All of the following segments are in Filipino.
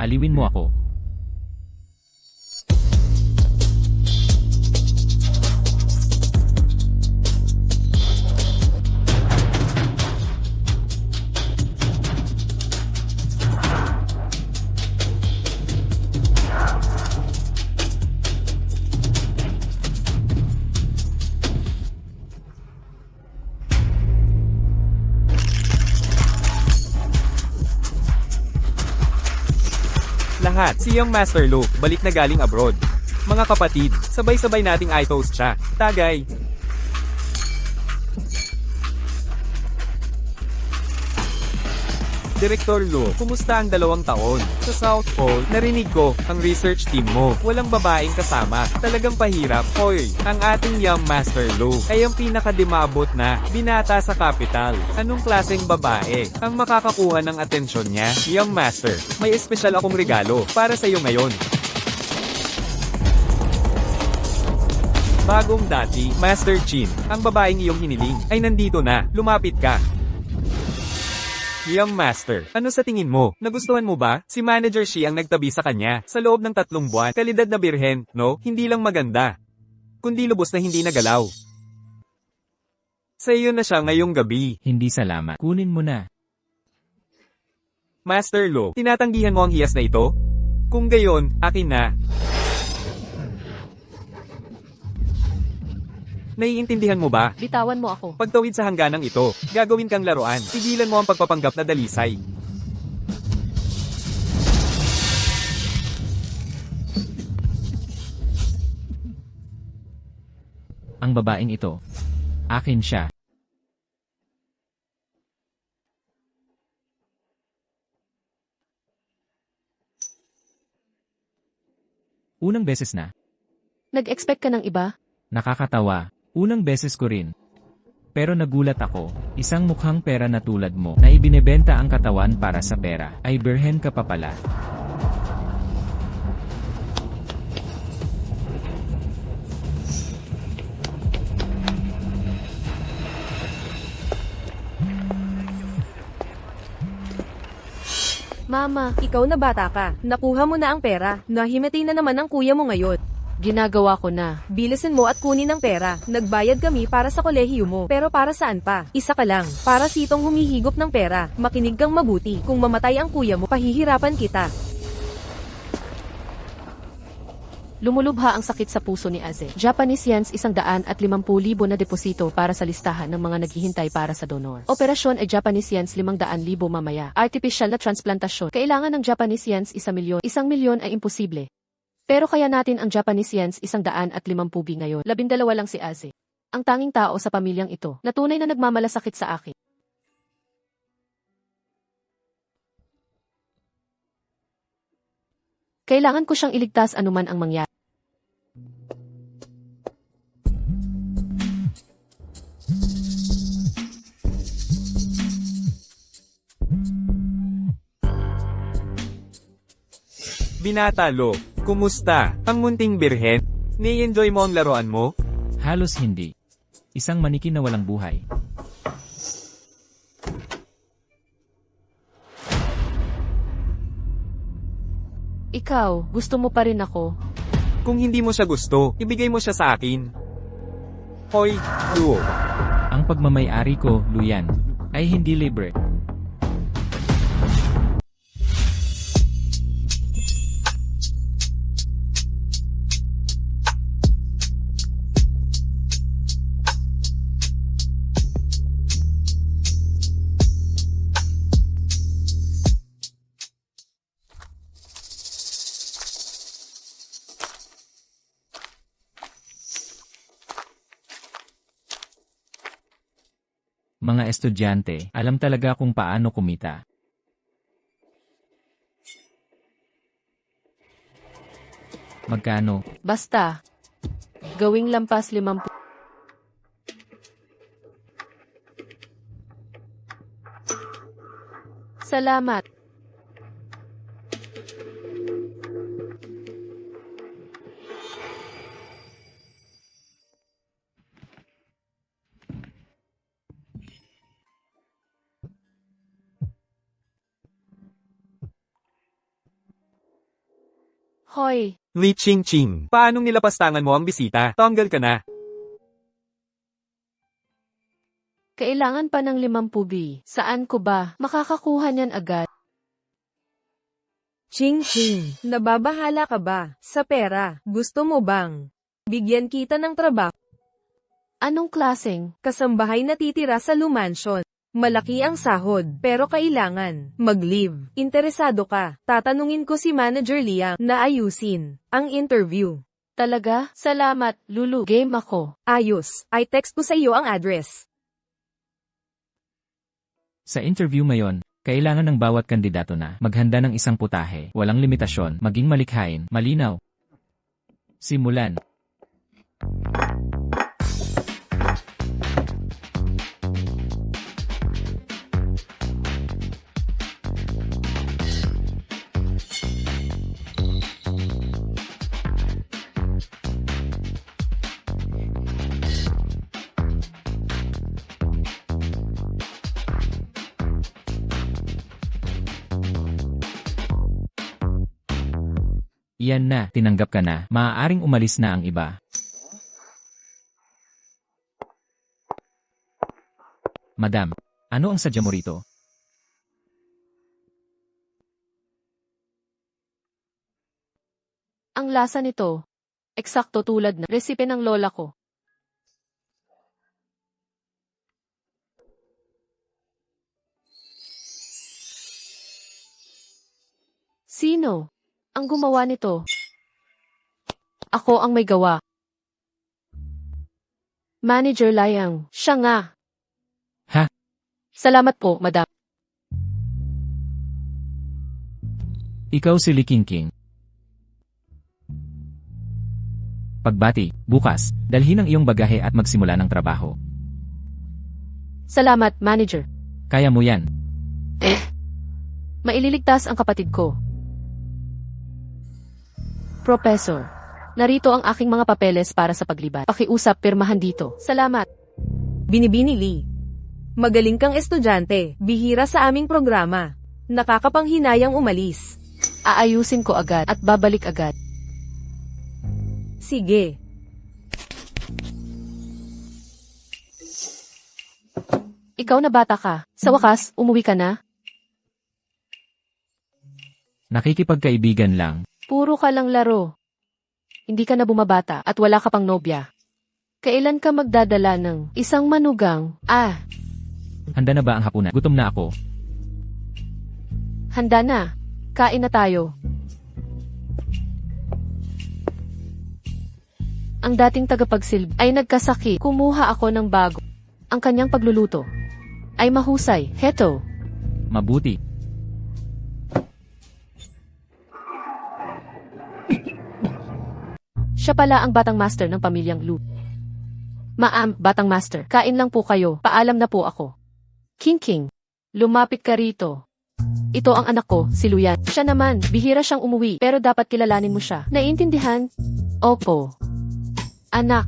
Aliwin mo ako. Lahat, si Young Master Lu, balik na galing abroad. Mga kapatid, sabay-sabay nating i-toast siya. Tagay! Direktor Lu, kumusta ang 2 taon? Sa South Pole, narinig ko, ang research team mo, walang babaeng kasama. Talagang pahirap. Hoy, ang ating Young Master Lu, ay ang pinakadimabot na, binata sa capital. Anong klaseng babae, ang makakakuha ng atensyon niya? Young Master, may espesyal akong regalo, para sa iyo ngayon. Bagong dati, Master Chin, ang babaeng iyong hiniling, ay nandito na, lumapit ka. Young Master, ano sa tingin mo? Nagustuhan mo ba? Si Manager Shi ang nagtabi sa kanya, sa loob ng 3 buwan. Kalidad na birhen, no? Hindi lang maganda, kundi lubos na hindi nagalaw. Sa iyo na siya ngayong gabi. Hindi salamat. Kunin mo na. Master Lo, tinatanggihan mo ang hiyas na ito? Kung gayon, akin na. Naiintindihan mo ba? Bitawan mo ako. Pagtawid sa hangganang ito, gagawin kang laruan. Tigilan mo ang pagpapanggap na dalisay. Ang babaeng ito. Akin siya. Unang beses na. Nag-expect ka ng iba? Nakakatawa. Unang beses ko rin. Pero nagulat ako, isang mukhang pera na tulad mo, na ibinebenta ang katawan para sa pera, ay birhen ka pa pala. Mama, ikaw na bata ka. Nakuha mo na ang pera. Nahimati na naman ang kuya mo ngayon. Ginagawa ko na. Bilisin mo at kunin ang pera. Nagbayad kami para sa kolehiyo mo. Pero para saan pa? Isa ka lang. Para sitong humihigop ng pera. Makinig kang mabuti. Kung mamatay ang kuya mo, pahihirapan kita. Lumulubha ang sakit sa puso ni Aze. Japanese yens 150,000 na deposito para sa listahan ng mga naghihintay para sa donor. Operasyon ay Japanese yens 500,000 mamaya. Artificial na transplantasyon. Kailangan ng Japanese yens 1 milyon. 1 milyon ay imposible. Pero kaya natin ang Japanese yens 150,000 ngayon. 12 lang si Aze. Ang tanging tao sa pamilyang ito na tunay na nagmamalasakit sa akin. Kailangan ko siyang iligtas anuman ang mangyari. Binata Lo, kumusta? Ang munting birhen? Ni-enjoy mo ang laruan mo? Halos hindi. Isang manikin na walang buhay. Ikaw, gusto mo pa rin ako? Kung hindi mo siya gusto, ibigay mo siya sa akin. Hoy, Luo. Ang pagmamay-ari ko, Luyan, ay hindi libre. Mga estudyante, alam talaga kung paano kumita. Magkano? Basta. Gawing lampas 50. Salamat. Hoy, Li Ching Ching, paanong nilapastangan mo ang bisita? Tanggal ka na. kailangan pa ng 50 bi. Saan ko ba makakakuha niyan agad? Ching Ching, nababahala ka ba sa pera? Gusto mo bang bigyan kita ng trabaho? Anong klaseng? Kasambahay na titira sa Lumansion. Malaki ang sahod, pero kailangan mag-leave. Interesado ka? Tatanungin ko si Manager Liang na ayusin ang interview. Talaga? Salamat, Lulu. Game ako. Ayos, ay text ko sa iyo ang address. Sa interview ngayon, kailangan ng bawat kandidato na maghanda ng isang putahe, walang limitasyon, maging malikhain, malinaw. Simulan. Iyan na, tinanggap ka na, maaaring umalis na ang iba. Madam, ano ang sadya mo rito? Ang lasa nito, eksakto tulad ng resipe ng lola ko. Sino ang gumawa nito? Ako ang may gawa. Manager Liang, siya nga. Ha? Salamat po, madam. Ikaw si Li Qingqing. Pagbati, bukas, dalhin ang iyong bagahe at magsimula ng trabaho. Salamat, manager. Kaya mo yan. Maililigtas ang kapatid ko. Professor, narito ang aking mga papeles para sa paglibat. Pakiusap, pirmahan dito. Salamat. Binibini Lee. Magaling kang estudyante, bihira sa aming programa. Nakakapanghinayang umalis. Aayusin ko agad at babalik agad. Sige. Ikaw na bata ka. Sa wakas, umuwi ka na? Nakikipagkaibigan lang. Puro ka lang laro. Hindi ka na bumabata at wala ka pang nobya. Kailan ka magdadala ng isang manugang? Handa na ba ang hapunan? Gutom na ako. Handa na. Kain na tayo. Ang dating tagapagsilbi ay nagkasakit. Kumuha ako ng bago. Ang kanyang pagluluto ay mahusay. Heto. Mabuti. Siya pala ang batang master ng pamilyang Lu. Ma'am, batang master, kain lang po kayo. Paalam na po ako. Qingqing, lumapit ka rito. Ito ang anak ko, si Luyan. Siya naman, bihira siyang umuwi, pero dapat kilalanin mo siya. Naiintindihan? Opo. Anak,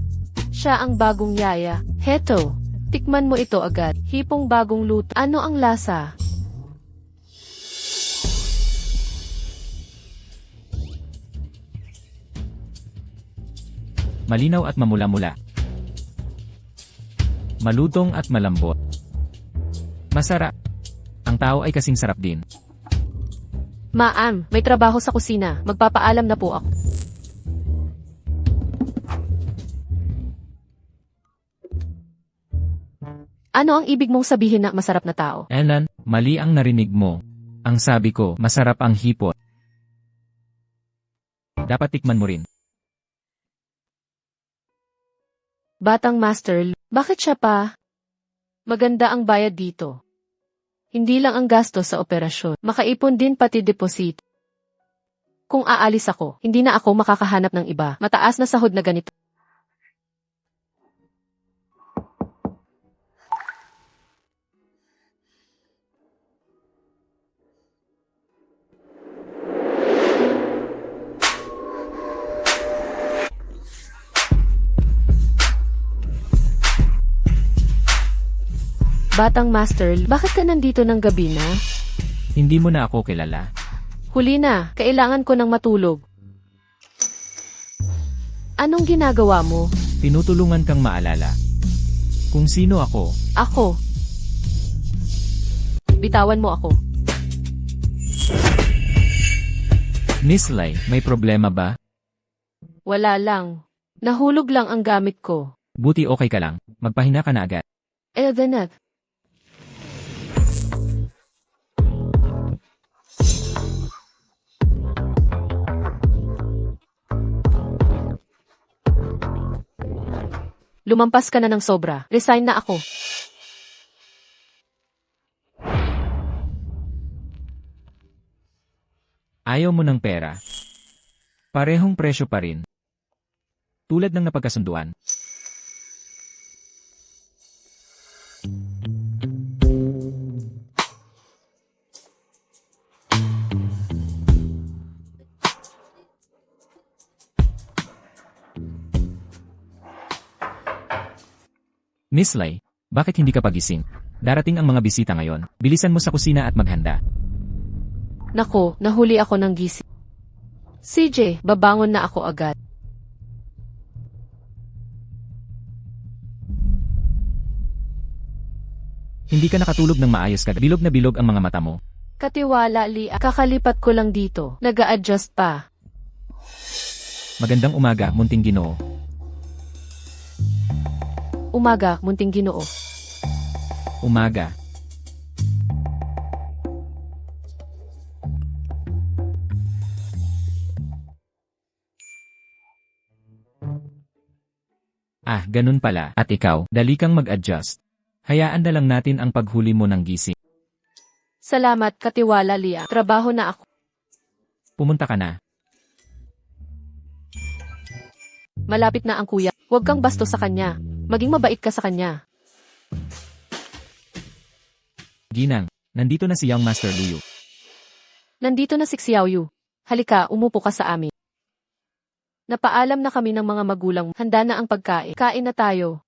siya ang bagong yaya. Heto, tikman mo ito agad. Hipong bagong luto. Ano ang lasa? Malinaw at mamula-mula. Malutong at malambot. Masarap. Ang tao ay kasing sarap din. Ma'am, may trabaho sa kusina. Magpapaalam na po ako. Ano ang ibig mong sabihin na masarap na tao? Ellen, mali ang narinig mo. Ang sabi ko, masarap ang hipot. Dapat tikman mo rin. Batang master, bakit siya pa? Maganda ang bayad dito. Hindi lang ang gasto sa operasyon, makaipon din pati deposit. Kung aalis ako, hindi na ako makakahanap ng iba. Mataas na sahod na ganito. Batang master, bakit ka nandito ng gabi na? Hindi mo na ako kilala. Huli na, kailangan ko ng matulog. Anong ginagawa mo? Tinutulungan kang maalala. Kung sino ako, Ako. Bitawan mo ako. Miss Lai, may problema ba? Wala lang. Nahulog lang ang gamit ko. Buti okay ka lang, magpahinga ka na agad. Elvenet. Lumampas ka na ng sobra. Resign na ako. Ayaw mo ng pera. Parehong presyo pa rin. Tulad ng napagkasunduan. Miss Lai, bakit hindi ka pagising? Darating ang mga bisita ngayon. Bilisan mo sa kusina at maghanda. Nako, nahuli ako ng gising. CJ, babangon na ako agad. Hindi ka nakatulog ng maayos ka. Bilog na bilog ang mga mata mo. Katiwala, Lia. Kakalipat ko lang dito. Nag-a-adjust pa. Magandang umaga, munting Ginoo. Umaga, munting Ginoo. Umaga. Ah, ganun pala. At ikaw, dali kang mag-adjust. Hayaan na lang natin ang paghuli mo ng gising. Salamat, Katiwala, Lia. Trabaho na ako. Pumunta ka na. Malapit na ang kuya. Huwag kang bastos sa kanya. Maging mabait ka sa kanya. Ginang, nandito na si Young Master Luyu. Nandito na si Xiaoyu. Halika, umupo ka sa amin. Napaalam na kami ng mga magulang. Handa na ang pagkain. Kain na tayo.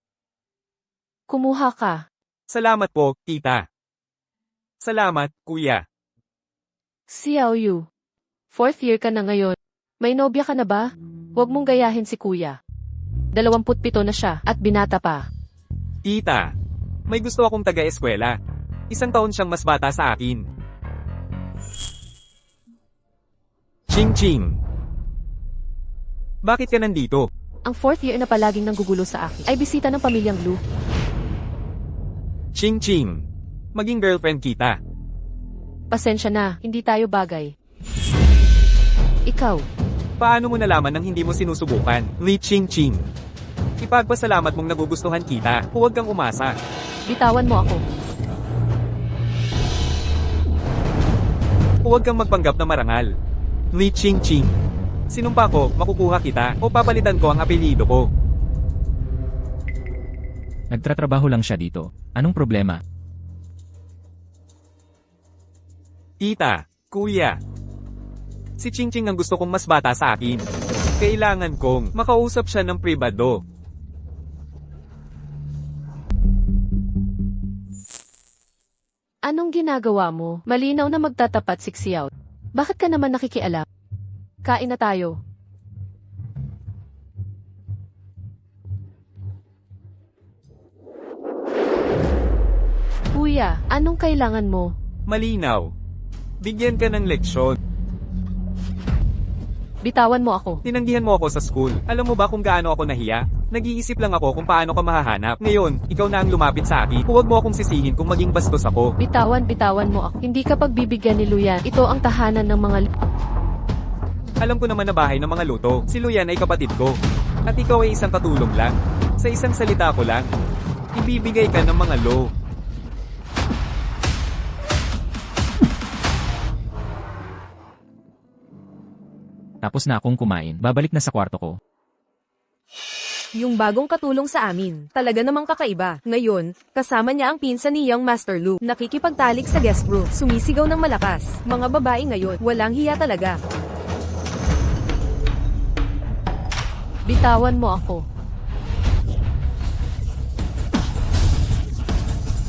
Kumuha ka. Salamat po, tita. Salamat, kuya. Xiaoyu. 4th year ka na ngayon. May nobya ka na ba? Huwag mong gayahin si kuya. 27 na siya at binata pa. Tita, may gusto akong taga-eskwela. 1 taon siyang mas bata sa akin. Ching Ching. Bakit ka nandito? Ang 4th year na palaging nanggugulo sa akin ay bisita ng pamilyang Lu. Ching Ching. Maging girlfriend kita. Pasensya na, hindi tayo bagay. Ikaw, Paano mo nalaman nang hindi mo sinusubukan? Li Ching Ching. Ipagpasalamat mong nagugustuhan kita. Huwag kang umasa. bitawan mo ako. Huwag kang magpanggap na marangal. Li Ching Ching. Sinumpa ko, makukuha kita, o papalitan ko ang apelyido ko. Nagtratrabaho lang siya dito. Anong problema? Tita, kuya. Si Ching Ching ang gusto kong mas bata sa akin. Kailangan kong makausap siya ng pribado. Anong ginagawa mo? Malinaw na magtatapat si Xiao. Bakit ka naman nakikialam? Kain na tayo. Kuya, anong kailangan mo? Malinaw. Bigyan ka ng leksyon. Bitawan mo ako. Tinanggihan mo ako sa school. Alam mo ba kung gaano ako nahiya? Nag-iisip lang ako kung paano ka mahahanap. Ngayon, ikaw na ang lumapit sa akin. Huwag mo akong sisihin kung maging bastos ako. Bitawan mo ako. Hindi ka pagbibigyan ni Luyan. Ito ang tahanan ng mga... Alam ko naman na bahay ng mga luto. Si Luyan ay kapatid ko. At ikaw ay isang katulong lang. Sa isang salita ko lang, ibibigay ka ng mga lo. Tapos na akong kumain. Babalik na sa kwarto ko. Yung bagong katulong sa amin, talaga namang kakaiba. Ngayon, kasama niya ang pinsan ni Young Master Lu. Nakikipagtalik sa guest room, sumisigaw ng malakas. Mga babae ngayon, walang hiya talaga. Bitawan mo ako.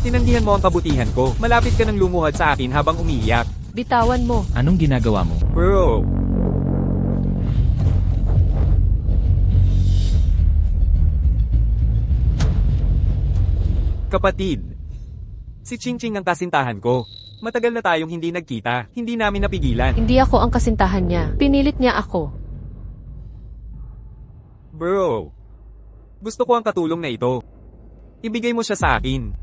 Tinanggihan mo ang kabutihan ko. Malapit ka ng lumuhad sa akin habang umiiyak. Bitawan mo. Anong ginagawa mo? Bro. Kapatid. Si Ching Ching ang kasintahan ko. Matagal na tayong hindi nagkita. Hindi namin napigilan. Hindi ako ang kasintahan niya. Pinilit niya ako. Bro. Gusto ko ang katulong na ito. Ibigay mo siya sa akin.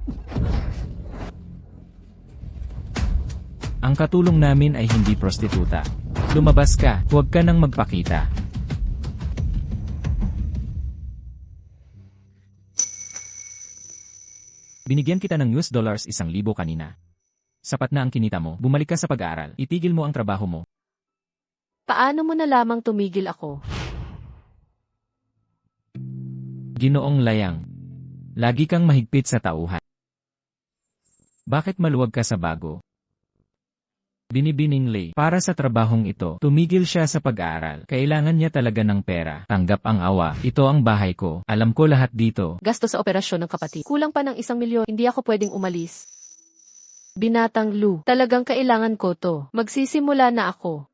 Ang katulong namin ay hindi prostituta. Lumabas ka, huwag ka nang magpakita. Binigyan kita ng $1,000 kanina. Sapat na ang kinita mo, bumalik ka sa pag-aaral, itigil mo ang trabaho mo. Paano mo na lamang tumigil ako? Ginoong Layang. Lagi kang mahigpit sa tauhan. Bakit maluwag ka sa bago? Binibining Lay, para sa trabahong ito, tumigil siya sa pag-aaral. Kailangan niya talaga ng pera. Tanggap ang awa. Ito ang bahay ko. Alam ko lahat dito. Gasto sa operasyon ng kapatid. Kulang pa ng 1 milyon. Hindi ako pwedeng umalis. Binatang Lou, talagang kailangan ko to. Magsisimula na ako.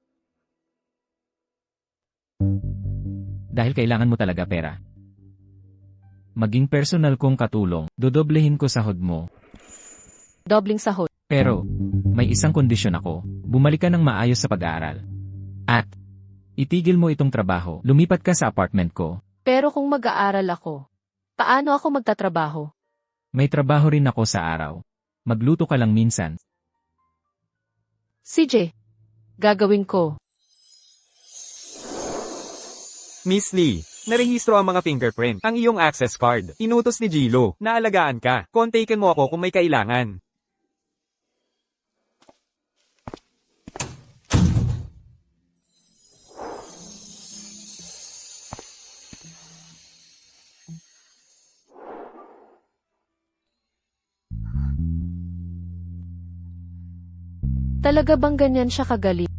Dahil kailangan mo talaga pera. Maging personal kong katulong, dodoblehin ko sahod mo. Dobling sahod. Pero, may isang kondisyon ako. Bumalik ka ng maayos sa pag-aaral. At, itigil mo itong trabaho. Lumipat ka sa apartment ko. Pero kung mag-aaral ako, paano ako magtatrabaho? May trabaho rin ako sa araw. Magluto ka lang minsan. CJ, gagawin ko. Miss Lee, narehistro ang mga fingerprint. Ang iyong access card. Inutos ni Gilo. Naalagaan ka. Kontakin mo ako kung may kailangan. Talaga bang ganyan siya kagaling?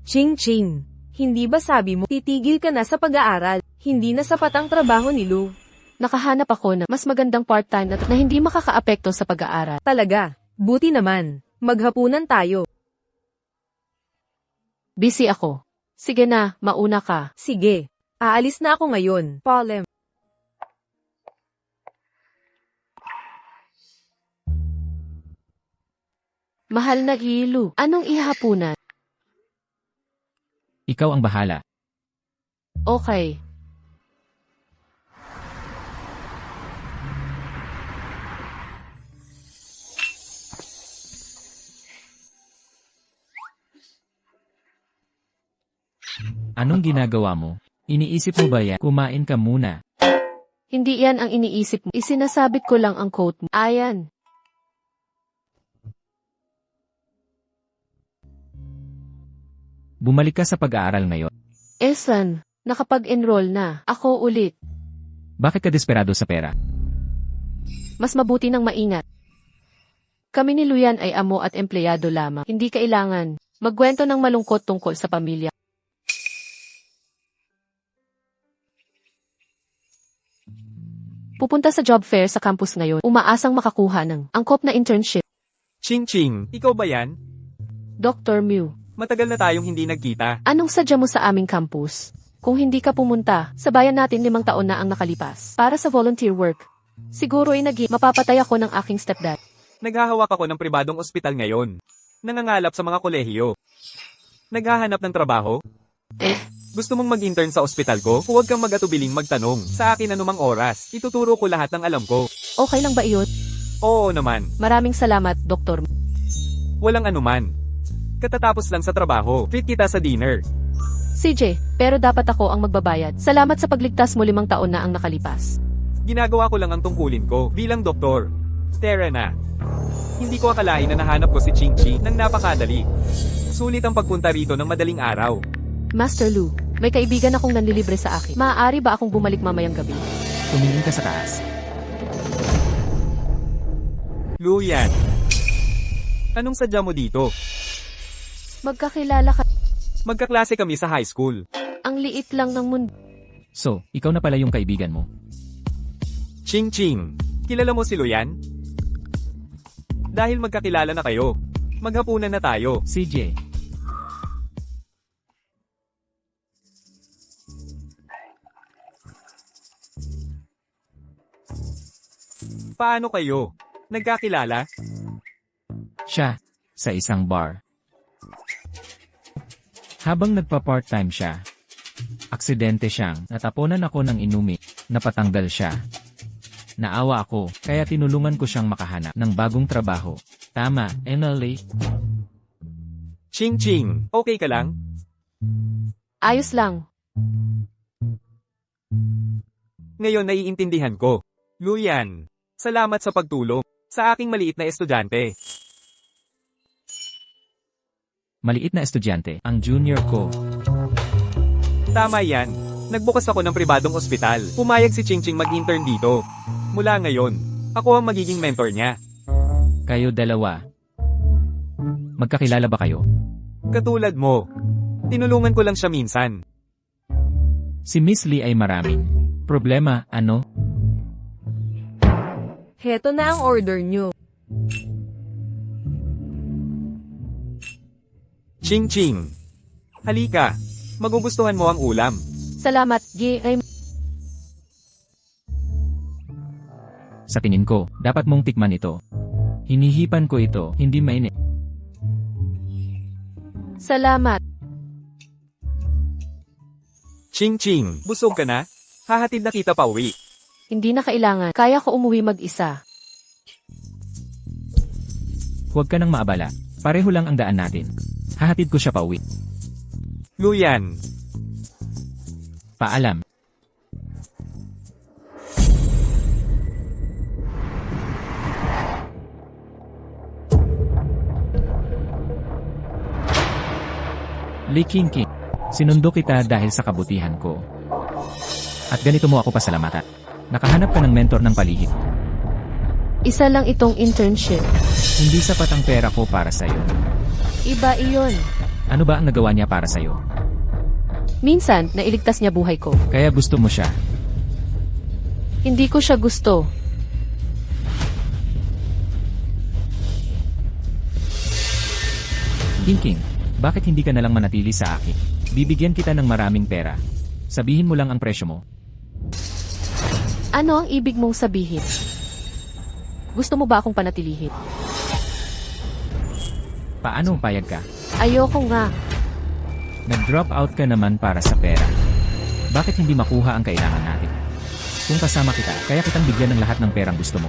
Ching Ching, hindi ba sabi mo titigil ka na sa pag-aaral? Hindi na sapat ang trabaho ni Lou. Nakahanap ako na mas magandang part-time na hindi makakaapekto sa pag-aaral. Talaga, buti naman. Maghapunan tayo. Busy ako. Sige na, mauna ka. Sige, aalis na ako ngayon. Polem. Mahal na Gilo, anong ihapunan? Ikaw ang bahala. Okay. Anong ginagawa mo? Iniisip mo ba yan? Kumain ka muna. Hindi yan ang iniisip mo. Isinasabit ko lang ang quote mo. Ayan. Bumalik ka sa pag-aaral ngayon. Esan, nakapag-enroll na. Ako ulit. Bakit ka desperado sa pera? Mas mabuti nang maingat. Kami ni Luyan ay amo at empleyado lamang. Hindi kailangan magkwento ng malungkot tungkol sa pamilya. Pupunta sa job fair sa campus ngayon. Umaasang makakuha ng angkop na internship. Ching Ching, ikaw ba yan? Dr. Mew, Matagal na tayong hindi nagkita. anong sadya mo sa aming campus? Kung hindi ka pumunta, sabayan natin 5 taon na ang nakalipas. Para sa volunteer work. Siguro ay mapapatay ako ng aking stepdad. Naghahawak ako ng pribadong ospital ngayon. Nangangalap sa mga kolehiyo. Naghahanap ng trabaho? Gusto mong mag-intern sa ospital ko? Huwag kang mag-atubiling magtanong. Sa akin anumang oras. Ituturo ko lahat ng alam ko. Okay lang ba iyon? Oo naman. Maraming salamat, Dr. Walang anuman. Katatapos lang sa trabaho. Treat kita sa dinner. CJ, pero dapat ako ang magbabayad. Salamat sa pagligtas mo 5 taon na ang nakalipas. Ginagawa ko lang ang tungkulin ko bilang doktor. Tara na. Hindi ko akalain na nahanap ko si Ching Ching nang napakadali. Sulit ang pagpunta rito ng madaling araw. Master Lou, may kaibigan akong nanlilibre sa akin. Maaari ba akong bumalik mamayang gabi? Tumingin ka sa taas. Luyan. Anong sadya mo dito? Magkakilala ka. Magkaklase kami sa high school. Ang liit lang ng mundo. So, ikaw na pala yung kaibigan mo. Ching Ching. Kilala mo si Luyan? Dahil magkakilala na kayo. Maghapunan na tayo. CJ, Paano kayo? Nagkakilala? Siya, sa isang bar. Habang nagpa-part-time siya, aksidente siyang natapunan ako ng inumi, napatanggal siya. Naawa ako, kaya tinulungan ko siyang makahanap ng bagong trabaho. Tama, Emily. Ching Ching, okay ka lang? Ayos lang. Ngayon naiintindihan ko. Luyan, salamat sa pagtulong sa aking maliit na estudyante. Maliit na estudyante, ang junior ko. Tama yan. Nagbukas ako ng pribadong ospital. Pumayag si Ching Ching mag-intern dito. Mula ngayon, ako ang magiging mentor niya. Kayo dalawa. Magkakilala ba kayo? Katulad mo. Tinulungan ko lang siya minsan. Si Miss Lee ay maraming problema, ano? Heto na ang order nyo. Ching Ching. Halika. Magugustuhan mo ang ulam. Salamat, G.I. Sa tingin ko, dapat mong tikman ito. Hinihipan ko ito, hindi mainit. Salamat. Ching Ching, busog ka na? Hahatid na kita pa uwi. Hindi na kailangan. Kaya ko umuwi mag-isa. Huwag ka nang maabala. Pareho lang ang daan natin. Hahatid ko siya pa uwi. Luyan. Paalam. Lee King King, sinundo kita dahil sa kabutihan ko. At ganito mo ako pasalamatan. Nakahanap ka ng mentor ng palihim. Isa lang itong internship. Hindi sapat ang pera ko para sa'yo. Iba iyon. Ano ba ang nagawa niya para sa'yo? Minsan, nailigtas niya buhay ko. Kaya gusto mo siya. Hindi ko siya gusto. King King, bakit hindi ka nalang manatili sa akin? Bibigyan kita ng maraming pera. Sabihin mo lang ang presyo mo. Ano ang ibig mong sabihin? Gusto mo ba akong panatilihin? Paano payag ka? Ayoko nga. Nag-drop out ka naman para sa pera. Bakit hindi makuha ang kailangan natin? Kung kasama kita, kaya kitang bigyan ng lahat ng perang gusto mo.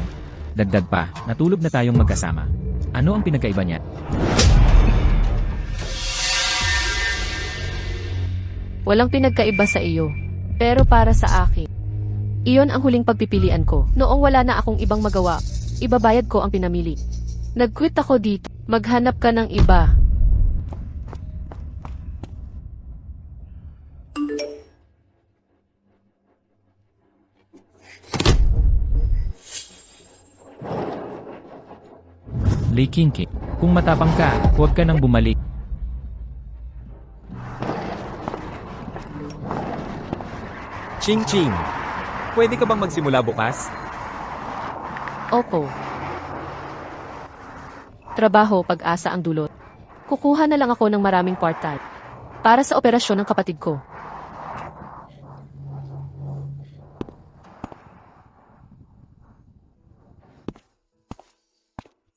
Dagdag pa, natulog na tayong magkasama. Ano ang pinagkaiba niya? Walang pinagkaiba sa iyo. Pero para sa akin, iyon ang huling pagpipilian ko. Noong wala na akong ibang magawa, ibabayad ko ang pinamili. Nag-quit ako dito. Maghanap ka ng iba. Lee King King, kung matapang ka, huwag ka nang bumalik. Ching Ching. Pwede ka bang magsimula bukas? Opo. Trabaho, pag-asa ang dulot. Kukuha na lang ako ng maraming part-time. Para sa operasyon ng kapatid ko.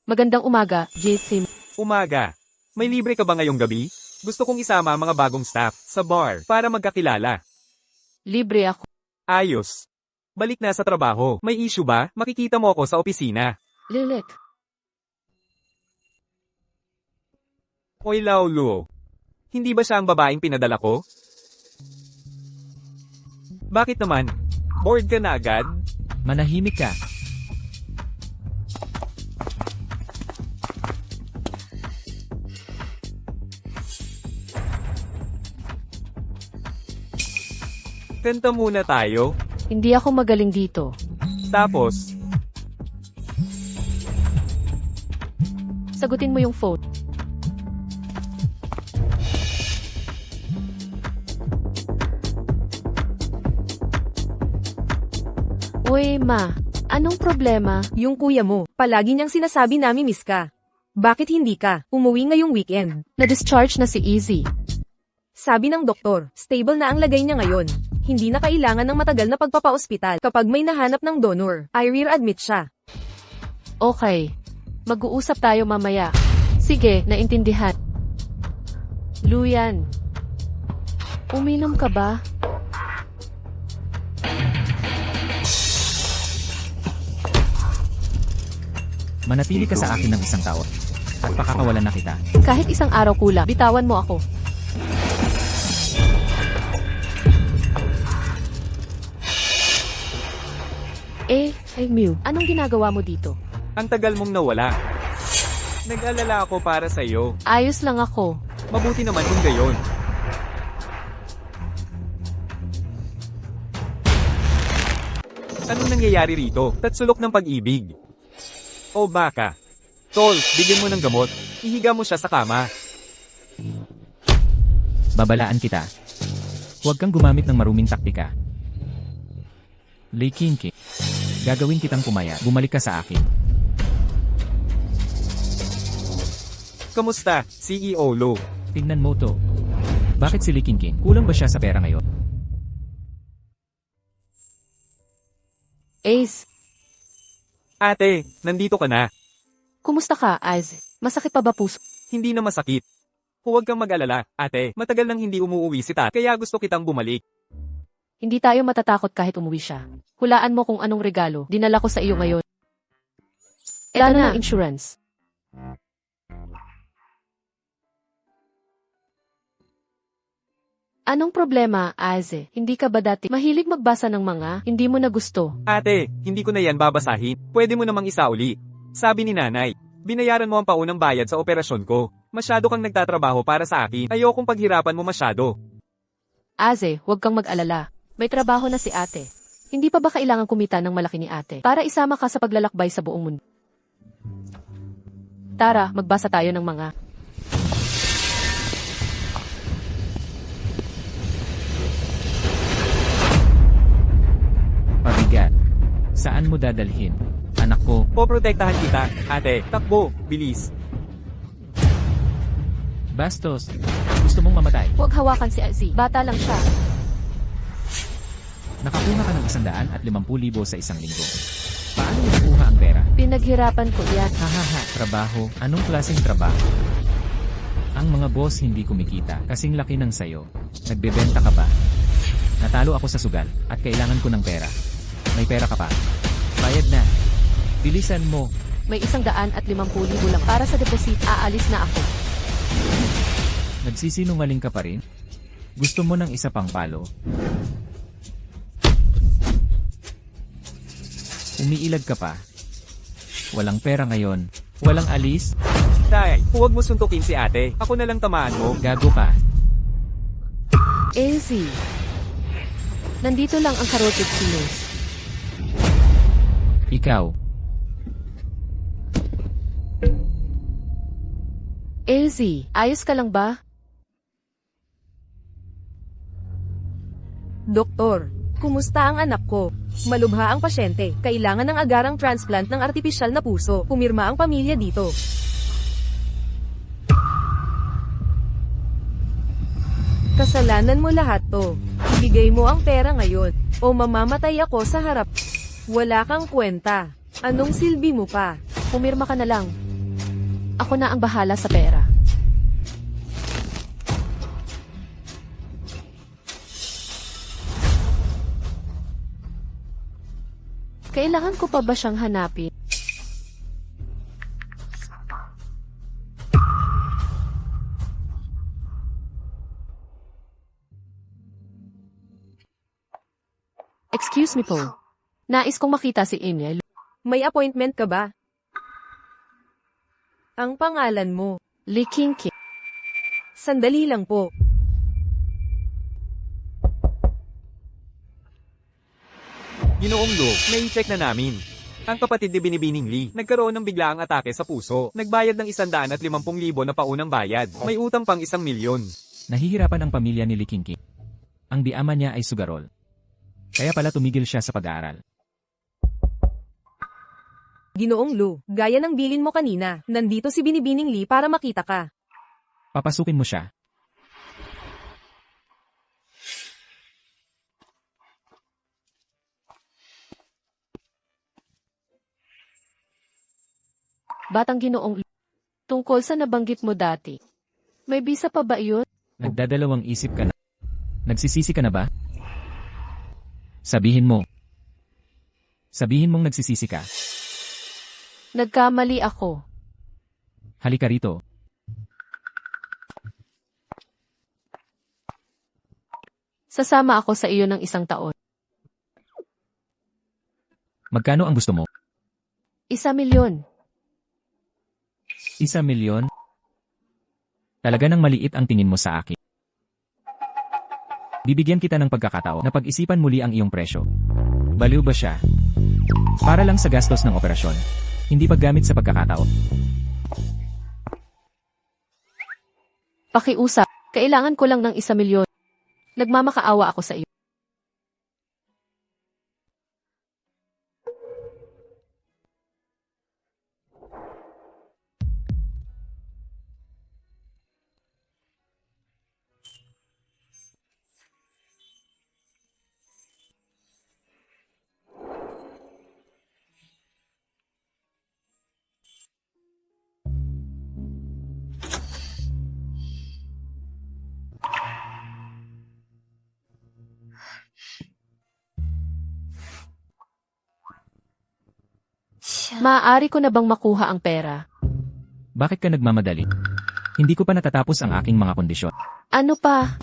Magandang umaga, JC. Umaga. May libre ka ba ngayong gabi? Gusto kong isama ang mga bagong staff sa bar para magkakilala. Libre ako. Ayos. Balik na sa trabaho. May issue ba? Makikita mo ako sa opisina. Lilit. Oy Laulu. Hindi ba siya ang babaeng pinadala ko? Bakit naman? Bored ka na agad? Manahimik ka. Kanta muna tayo. Hindi ako magaling dito. Tapos, Sagutin mo yung phone. Uy, ma. Anong problema? Yung kuya mo, palagi niyang sinasabi namin miss ka. Bakit hindi ka? Umuwi ngayong weekend. Na-discharge na si Easy. Sabi ng doktor, stable na ang lagay niya ngayon. Hindi na kailangan ng matagal na pagpapa-ospital. Kapag may nahanap ng donor, I re-admit siya. Okay. Mag-uusap tayo mamaya. Sige, naintindihan. Luyan. Uminom ka ba? Manatili ka sa akin ng isang taon. At pakakawalan na kita. Kahit isang araw kulang, bitawan mo ako. Mew, anong ginagawa mo dito? Ang tagal mong nawala. Nag-alala ako para sa'yo. Ayos lang ako. Mabuti naman kung gayon. Anong nangyayari rito? Tatsulok ng pag-ibig. O baka. Tol, bigyan mo ng gamot. Ihiga mo siya sa kama. Babalaan kita. Huwag kang gumamit ng maruming taktika. Lei Kinki. Gagawin kitang pumaya. Bumalik ka sa akin. Kamusta, CEO Lo? Tingnan mo to. Bakit si Lei Kinki? Kulang ba siya sa pera ngayon? Ace, Ate, nandito ka na. kumusta ka, Az? Masakit pa ba puso? Hindi na masakit. Huwag kang mag-alala, ate. Matagal nang hindi umuwi si Tat, kaya gusto kitang bumalik. Hindi tayo matatakot kahit umuwi siya. Hulaan mo kung anong regalo dinala ko sa iyo ngayon. Plano ng insurance. Anong problema, Aze? Hindi ka ba dati mahilig magbasa ng mga hindi mo na gusto? Ate, hindi ko na yan babasahin. Pwede mo namang isauli. Sabi ni nanay, binayaran mo ang paunang bayad sa operasyon ko. Masyado kang nagtatrabaho para sa akin. Ayokong paghirapan mo masyado. Aze, huwag kang mag-alala. May trabaho na si ate. Hindi pa ba kailangan kumita ng malaki ni ate para isama ka sa paglalakbay sa buong mundo? Tara, magbasa tayo ng mga Pabigat. Saan mo dadalhin? Anak ko, Poprotektahan kita, ate. Takbo, bilis. Bastos. Gusto mong mamatay? huwag hawakan si Aze. Bata lang siya. Nakakuha ka ng 150,000 sa isang linggo. Paano mo nakuha ang pera? Pinaghirapan ko yan. Hahaha, trabaho. Anong klaseng trabaho? Ang mga boss hindi kumikita, kasing laki ng sayo. Nagbebenta ka ba? Natalo ako sa sugal, at kailangan ko ng pera. May pera ka pa? Bayad na. Bilisan mo. May 150,000 lang para sa deposit. Aalis na ako. Nagsisinungaling ka pa rin? Gusto mo ng isa pang palo? Umiilag ka pa. Walang pera ngayon. Walang alis. Tay, huwag mo suntukin si ate. Ako na lang tamaan mo. Gago ka. Aze. Nandito lang ang carotid sinus. Ikaw. Aze, ayos ka lang ba? Doktor, kumusta ang anak ko? Malubha ang pasyente. Kailangan ng agarang transplant ng artipisyal na puso. Pumirma ang pamilya dito. Kasalanan mo lahat to. Ibigay mo ang pera ngayon, o mamamatay ako sa harap. Wala kang kwenta. Anong silbi mo pa? Pumirma ka na lang. Ako na ang bahala sa pera. Kailangan ko pa ba siyang hanapin? Excuse me po. Nais kong makita si Emil. May appointment ka ba? Ang pangalan mo. Lei Kinki. Sandali lang po. Ginoong Lo, nai-check na namin. Ang kapatid ni Binibining Lee, nagkaroon ng biglaang atake sa puso. Nagbayad ng 150,000 na paunang bayad. May utang pang 1,000,000. Nahihirapan ang pamilya ni Lei Kinki. Ang diama niya ay sugarol. Kaya pala tumigil siya sa pag-aaral. Ginoong Lu, gaya ng bilin mo kanina, nandito si Binibining Lee para makita ka. Papasukin mo siya. Batang Ginoong Lu. Tungkol sa nabanggit mo dati. May bisa pa ba iyon? Nagdadalawang isip ka na. Nagsisisi ka na ba? Sabihin mo. Sabihin mong nagsisisi ka. Nagkamali ako. Halika rito. Sasama ako sa iyo ng 1 taon. Magkano ang gusto mo? 1,000,000. 1,000,000? Talaga nang maliit ang tingin mo sa akin. Bibigyan kita ng pagkakataon na pag-isipan muli ang iyong presyo. Baliw ba siya? Para lang sa gastos ng operasyon. Hindi paggamit sa pagkakataon. Pakiusap. Kailangan ko lang ng 1,000,000. Nagmamakaawa ako sa iyo. Maaari ko na bang makuha ang pera? Bakit ka nagmamadali? Hindi ko pa natatapos ang aking mga kondisyon. Ano pa?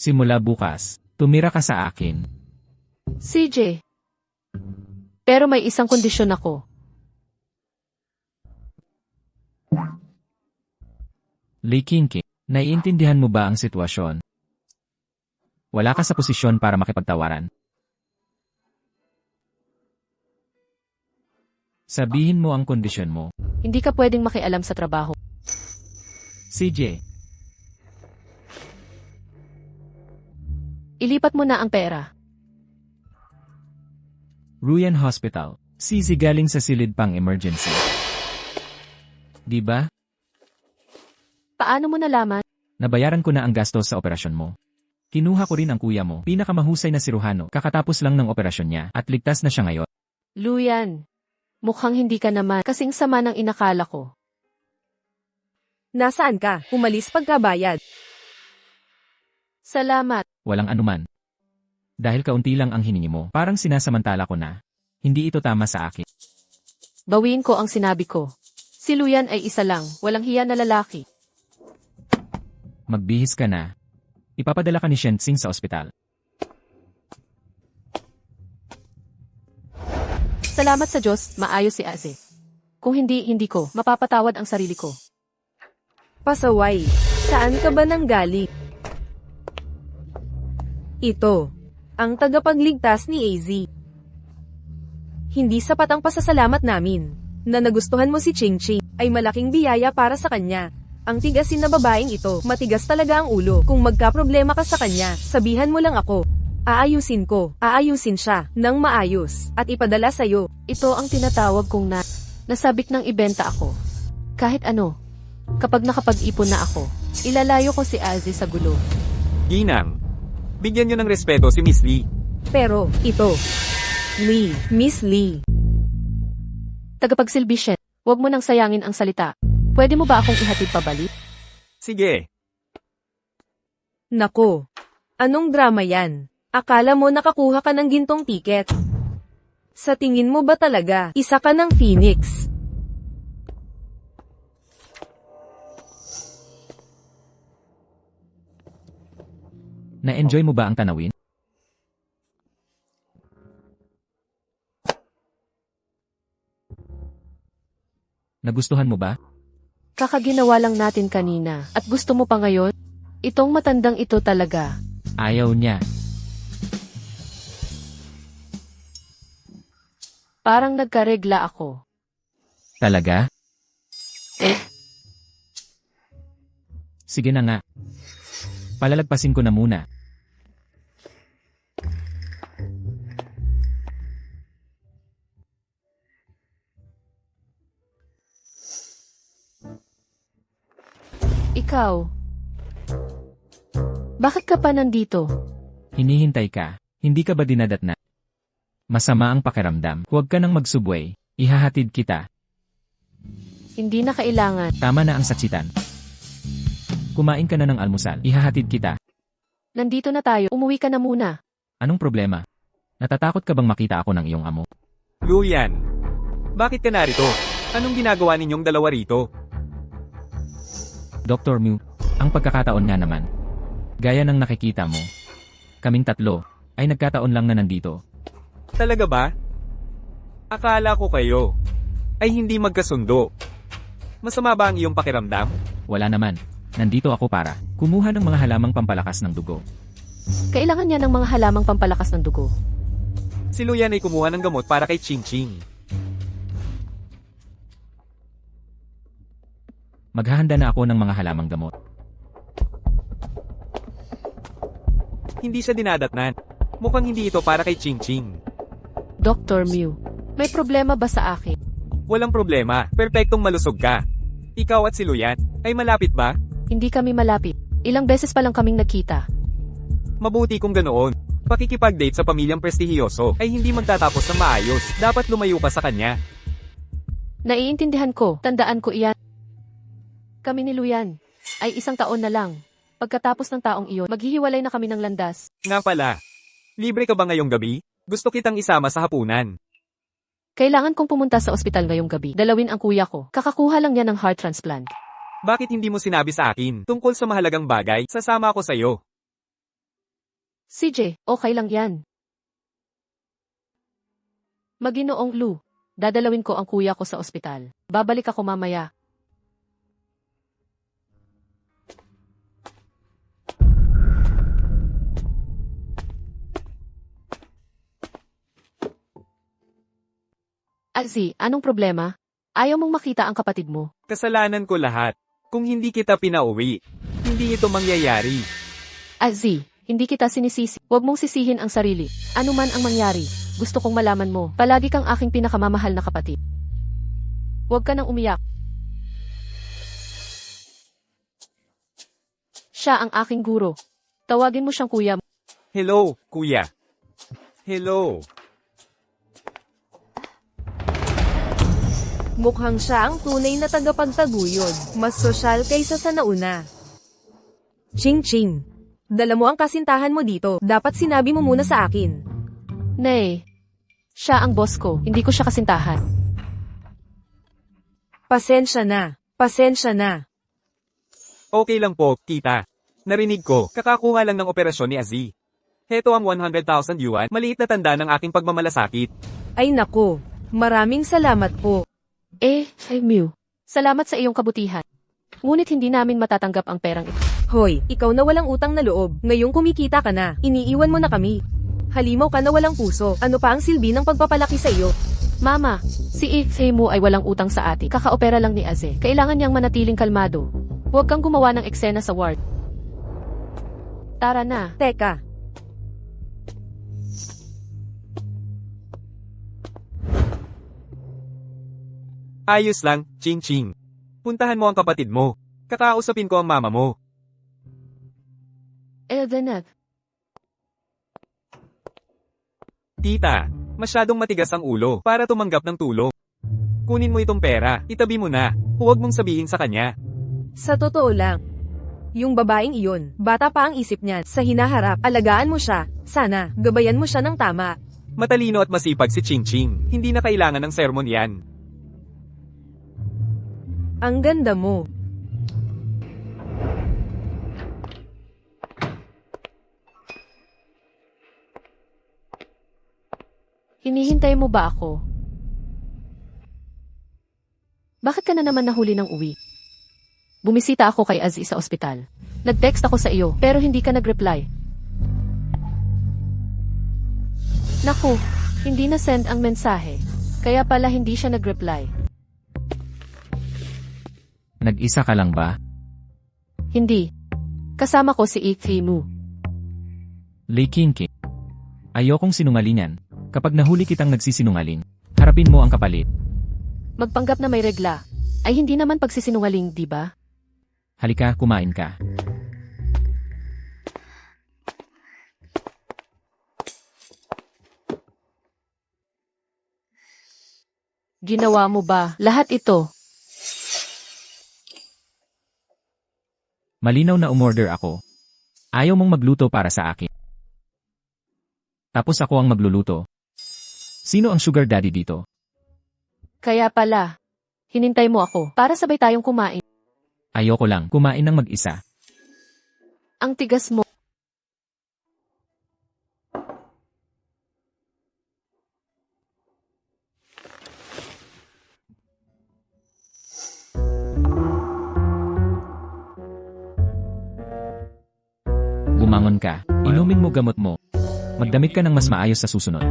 Simula bukas, tumira ka sa akin. CJ. Pero may isang kondisyon ako. Lee Kinky, naiintindihan mo ba ang sitwasyon? Wala ka sa posisyon para makipagtawaran. Sabihin mo ang kondisyon mo. Hindi ka pwedeng makialam sa trabaho. CJ, Ilipat mo na ang pera. Ruyan Hospital. CZ galing sa silid pang emergency. Di ba? Paano mo nalaman? Nabayaran ko na ang gastos sa operasyon mo. Kinuha ko rin ang kuya mo, pinakamahusay na siruhano, kakatapos lang ng operasyon niya, at ligtas na siya ngayon. Luyan. Mukhang hindi ka naman kasing sama ng inakala ko. Nasaan ka? Umalis pagkabayad. Salamat. Walang anuman. Dahil kaunti lang ang hiningi mo, parang sinasamantala ko na. Hindi ito tama sa akin. Bawiin ko ang sinabi ko. Si Luyan ay isa lang, walang hiya na lalaki. Magbihis ka na. Ipapadala ka ni Shensing sa ospital. Salamat sa Diyos, maayos si Aze. Kung hindi, hindi ko mapapatawad ang sarili ko. Pasaway. Saan ka ba nanggaling? Ito. Ang tagapagligtas ni AZ. Hindi sapat ang pasasalamat namin. Na nagustuhan mo si Ching Ching, ay malaking biyaya para sa kanya. Ang tigasin na babaeng ito, matigas talaga ang ulo. Kung magkaproblema ka sa kanya, sabihan mo lang ako. Aayusin ko, aayusin siya, ng maayos, at ipadala sa'yo. Ito ang tinatawag kong nasabik ng ibenta ako. Kahit ano. Kapag nakapag-ipon na ako, ilalayo ko si Aze sa gulo. Ginang, bigyan nyo ng respeto si Miss Lee. Pero, ito. Lee, Miss Lee. Tagapagsilbi Shen, huwag mo nang sayangin ang salita. Pwede mo ba akong ihatid pabalik? Sige, Nako. Anong drama yan? Akala mo nakakuha ka ng gintong tiket? Sa tingin mo ba talaga, isa ka ng Phoenix? Na-enjoy mo ba ang tanawin? Nagustuhan mo ba? Kakaginawa lang natin kanina, at gusto mo pa ngayon? Itong matandang ito talaga. Ayaw niya. Parang nagkaregla ako. Talaga? Eh, Sige na nga. Palalagpasin ko na muna. ikaw. Bakit ka pa nandito? Hinihintay ka. Hindi ka ba dinadatna? Masama ang pakiramdam. Huwag ka nang magsubway. Ihahatid kita. Hindi na kailangan. Tama na ang saksitan. Kumain ka na ng almusal. Ihahatid kita. Nandito na tayo, umuwi ka na muna. Anong problema? Natatakot ka bang makita ako ng iyong amo? Luyan, bakit ka narito? Anong ginagawa ninyong dalawa rito? Dr. Mew, ang pagkakataon nga naman. Gaya ng nakikita mo. Kaming tatlo, ay nagkataon lang na nandito. Talaga ba? Akala ko kayo ay hindi magkasundo. Masama ba ang iyong pakiramdam? Wala naman. Nandito ako para kumuha ng mga halamang pampalakas ng dugo. Kailangan niya ng mga halamang pampalakas ng dugo. Si Luyan ay kumuha ng gamot para kay Ching Ching. Maghahanda na ako ng mga halamang gamot. Hindi siya dinadatnan. Mukhang hindi ito para kay Ching Ching. Dr. Mew, may problema ba sa akin? Walang problema, perpektong malusog ka. Ikaw at si Luyan, ay malapit ba? Hindi kami malapit. Ilang beses pa lang kaming nagkita. Mabuti kung ganoon. Pakikipag-date sa pamilyang prestihiyoso ay hindi magtatapos ng maayos. Dapat lumayo ka sa kanya. Naiintindihan ko, tandaan ko iyan. Kami ni Luyan ay 1 taon na lang. Pagkatapos ng taong iyon, maghihiwalay na kami ng landas. Nga pala, libre ka ba ngayong gabi? Gusto kitang isama sa hapunan. Kailangan kong pumunta sa ospital ngayong gabi. Dalawin ang kuya ko. Kakakuha lang niya ng heart transplant. Bakit hindi mo sinabi sa akin tungkol sa mahalagang bagay? Sasama ako sa'yo. CJ, okay lang yan. Maginoong Lu, dadalawin ko ang kuya ko sa ospital. Babalik ako mamaya. Azzy, anong problema? Ayaw mong makita ang kapatid mo. Kasalanan ko lahat. Kung hindi kita pinauwi, hindi ito mangyayari. Azzy, hindi kita sinisisi. Huwag mong sisihin ang sarili. Ano man ang mangyari, gusto kong malaman mo. Palagi kang aking pinakamamahal na kapatid. Huwag ka nang umiyak. Siya ang aking guro. Tawagin mo siyang kuya. Hello, kuya. Hello. Mukhang siya ang tunay na tagapagtaguyod. Mas sosyal kaysa sa nauna. Ching Ching. Dala mo ang kasintahan mo dito. Dapat sinabi mo muna sa akin. Nay, siya ang boss ko. Hindi ko siya kasintahan. Pasensya na. Pasensya na. Okay lang po, kita. Narinig ko, kakakuha lang ng operasyon ni Azzy. Heto ang 100,000 yuan, maliit na tanda ng aking pagmamalasakit. Ay nako. Maraming salamat po. Mew. Salamat sa iyong kabutihan. Ngunit hindi namin matatanggap ang perang ito. Hoy, ikaw na walang utang na loob. Ngayong kumikita ka na, iniiwan mo na kami. Halimaw ka na walang puso. Ano pa ang silbi ng pagpapalaki sa iyo? Mama, si Mo ay walang utang sa atin. Kakaopera lang ni Aze. Kailangan niyang manatiling kalmado. Huwag kang gumawa ng eksena sa ward. Tara na. Teka. Ayos lang, Ching Ching. Puntahan mo ang kapatid mo. Kakausapin ko ang mama mo. Eldeneth. Tita, masyadong matigas ang ulo para tumanggap ng tulong. Kunin mo itong pera, itabi mo na. Huwag mong sabihin sa kanya. Sa totoo lang. Yung babaeng iyon, bata pa ang isip niya. Sa hinaharap, alagaan mo siya. Sana, gabayan mo siya ng tama. Matalino at masipag si Ching Ching. Hindi na kailangan ng sermon yan. Ang ganda mo. Hinihintay mo ba ako? Bakit ka na naman nahuli ng uwi? Bumisita ako kay Azzy sa ospital. Nag-text ako sa iyo, pero hindi ka nag-reply. Naku, hindi na-send ang mensahe. Kaya pala hindi siya nag-reply. Nag-isa ka lang ba? Hindi. Kasama ko si Mu. Lei Qingqing. Ayokong sinungalingan. Kapag nahuli kitang nagsisinungaling, harapin mo ang kapalit. Magpanggap na may regla. Ay hindi naman pagsisinungaling, di ba? Halika, kumain ka. Ginawa mo ba lahat ito? Malinaw na umorder ako. Ayaw mong magluto para sa akin. Tapos ako ang magluluto. Sino ang sugar daddy dito? Kaya pala, hinintay mo ako para sabay tayong kumain. Ayoko lang kumain ng mag-isa. Ang tigas mo. Bumangon ka. Inumin mo gamot mo. Magdamit ka ng mas maayos sa susunod.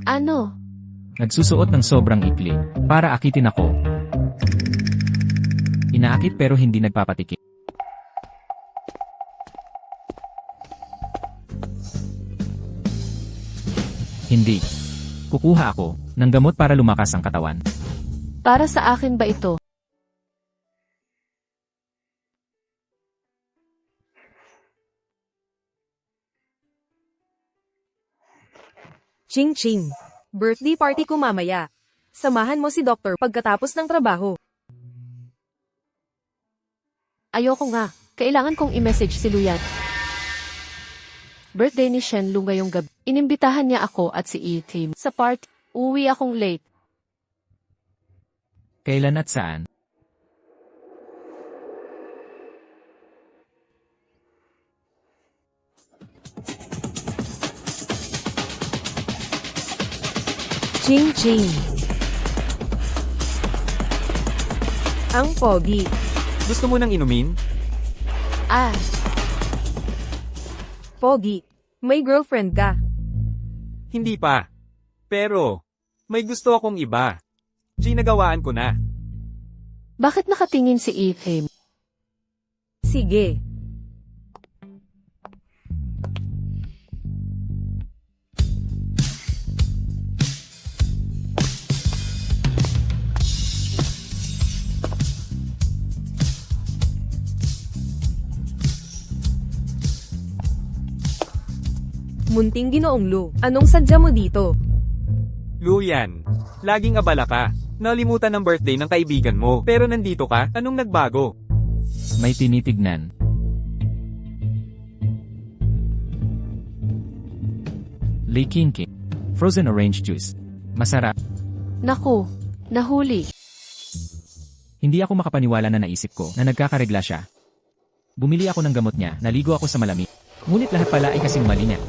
Ano? Nagsusuot ng sobrang ikli para akitin ako. Inaakit pero hindi nagpapatikip. Hindi. Kukuha ako ng gamot para lumakas ang katawan. Para sa akin ba ito? Ching Ching. Birthday party ko mamaya. Samahan mo si Doktor pagkatapos ng trabaho. Ayoko nga. Kailangan kong i-message si Luyan. Birthday ni Shenlu ngayong gabi. Inimbitahan niya ako at si E-Team sa party. Uwi akong late. Kailan at saan? Ching Ching. Ang pogi. Gusto mo nang inumin? Ah, Pogi. May girlfriend ka. Hindi pa. Pero, may gusto akong iba. Ginagawaan ko na. bakit nakatingin si E-Team? Sige. Munting Ginoong Lu, anong sadya mo dito? Luyan, laging abala ka. Nalimutan ng birthday ng kaibigan mo. Pero nandito ka, anong nagbago? May tinitignan. Lei Kinki. Frozen orange juice. Masarap. Naku, nahuli. Hindi ako makapaniwala na naisip ko na nagkakaregla siya. Bumili ako ng gamot niya, naligo ako sa malamig. Ngunit lahat pala ay kasing mali niya.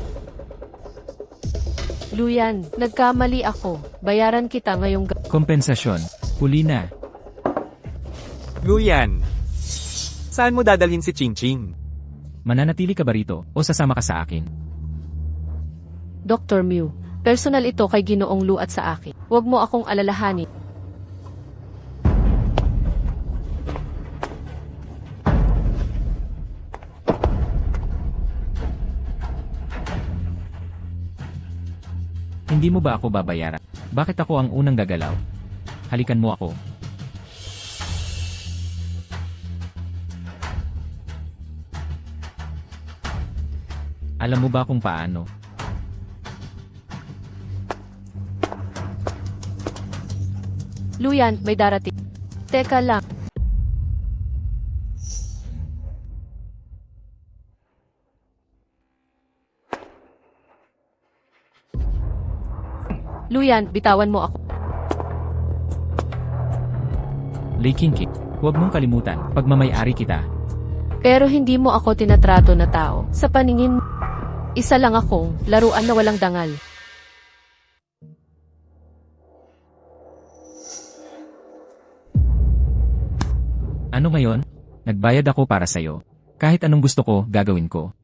Luyan, nagkamali ako. Bayaran kita ngayong Kompensasyon. Huli na. Luyan, saan mo dadalhin si Ching Ching? Mananatili ka ba rito o sasama ka sa akin? Dr. Mew. Personal ito kay Ginoong Lu at sa akin. Huwag mo akong alalahanin. Hindi mo ba ako babayaran? Bakit ako ang unang gagalaw? Halikan mo ako. Alam mo ba kung paano? Luyan, may darating. Teka lang. Luyan, bitawan mo ako. Lei Kinki. Huwag mong kalimutan, pagmamay-ari kita. Pero hindi mo ako tinatrato na tao. Sa paningin mo, isa lang akong laruan na walang dangal. Ano ngayon? Nagbayad ako para sa'yo. Kahit anong gusto ko, gagawin ko.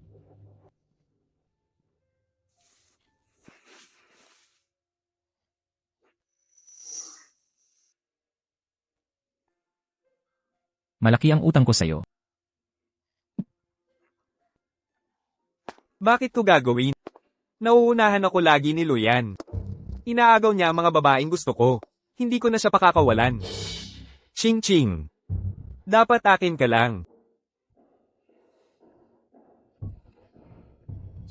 Malaki ang utang ko sa'yo. Bakit ko gagawin? Nauunahan ako lagi ni Luyan. Inaagaw niya ang mga babaeng gusto ko. Hindi ko na siya pakakawalan. Ching Ching. Dapat akin ka lang.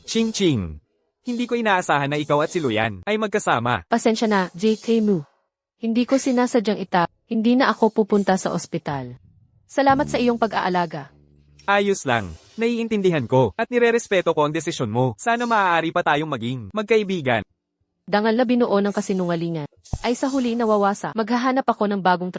Ching Ching. Hindi ko inaasahan na ikaw at si Luyan ay magkasama. Pasensya na, JK Mu. Hindi ko sinasadyang hindi na ako pupunta sa ospital. Salamat sa iyong pag-aalaga. Ayos lang. Naiintindihan ko at nirerespeto ko ang desisyon mo. Sana maaari pa tayong maging magkaibigan. Dangal na binuo ng kasinungalingan. Ay sa huli nawawasa, maghahanap ako ng bagong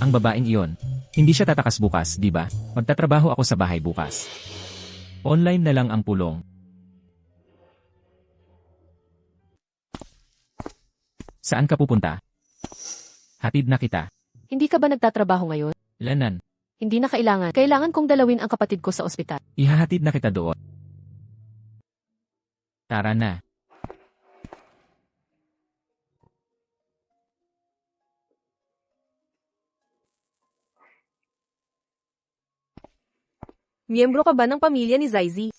Ang babaeng iyon, hindi siya tatakas bukas, di ba? Magtatrabaho ako sa bahay bukas. Online na lang ang pulong. Saan ka pupunta? Hatid na kita. Hindi ka ba nagtatrabaho ngayon? Lanan, Hindi na kailangan. Kailangan kong dalawin ang kapatid ko sa ospital. ihahatid na kita doon. Tara na. Miyembro ka ba ng pamilya ni Zaizi?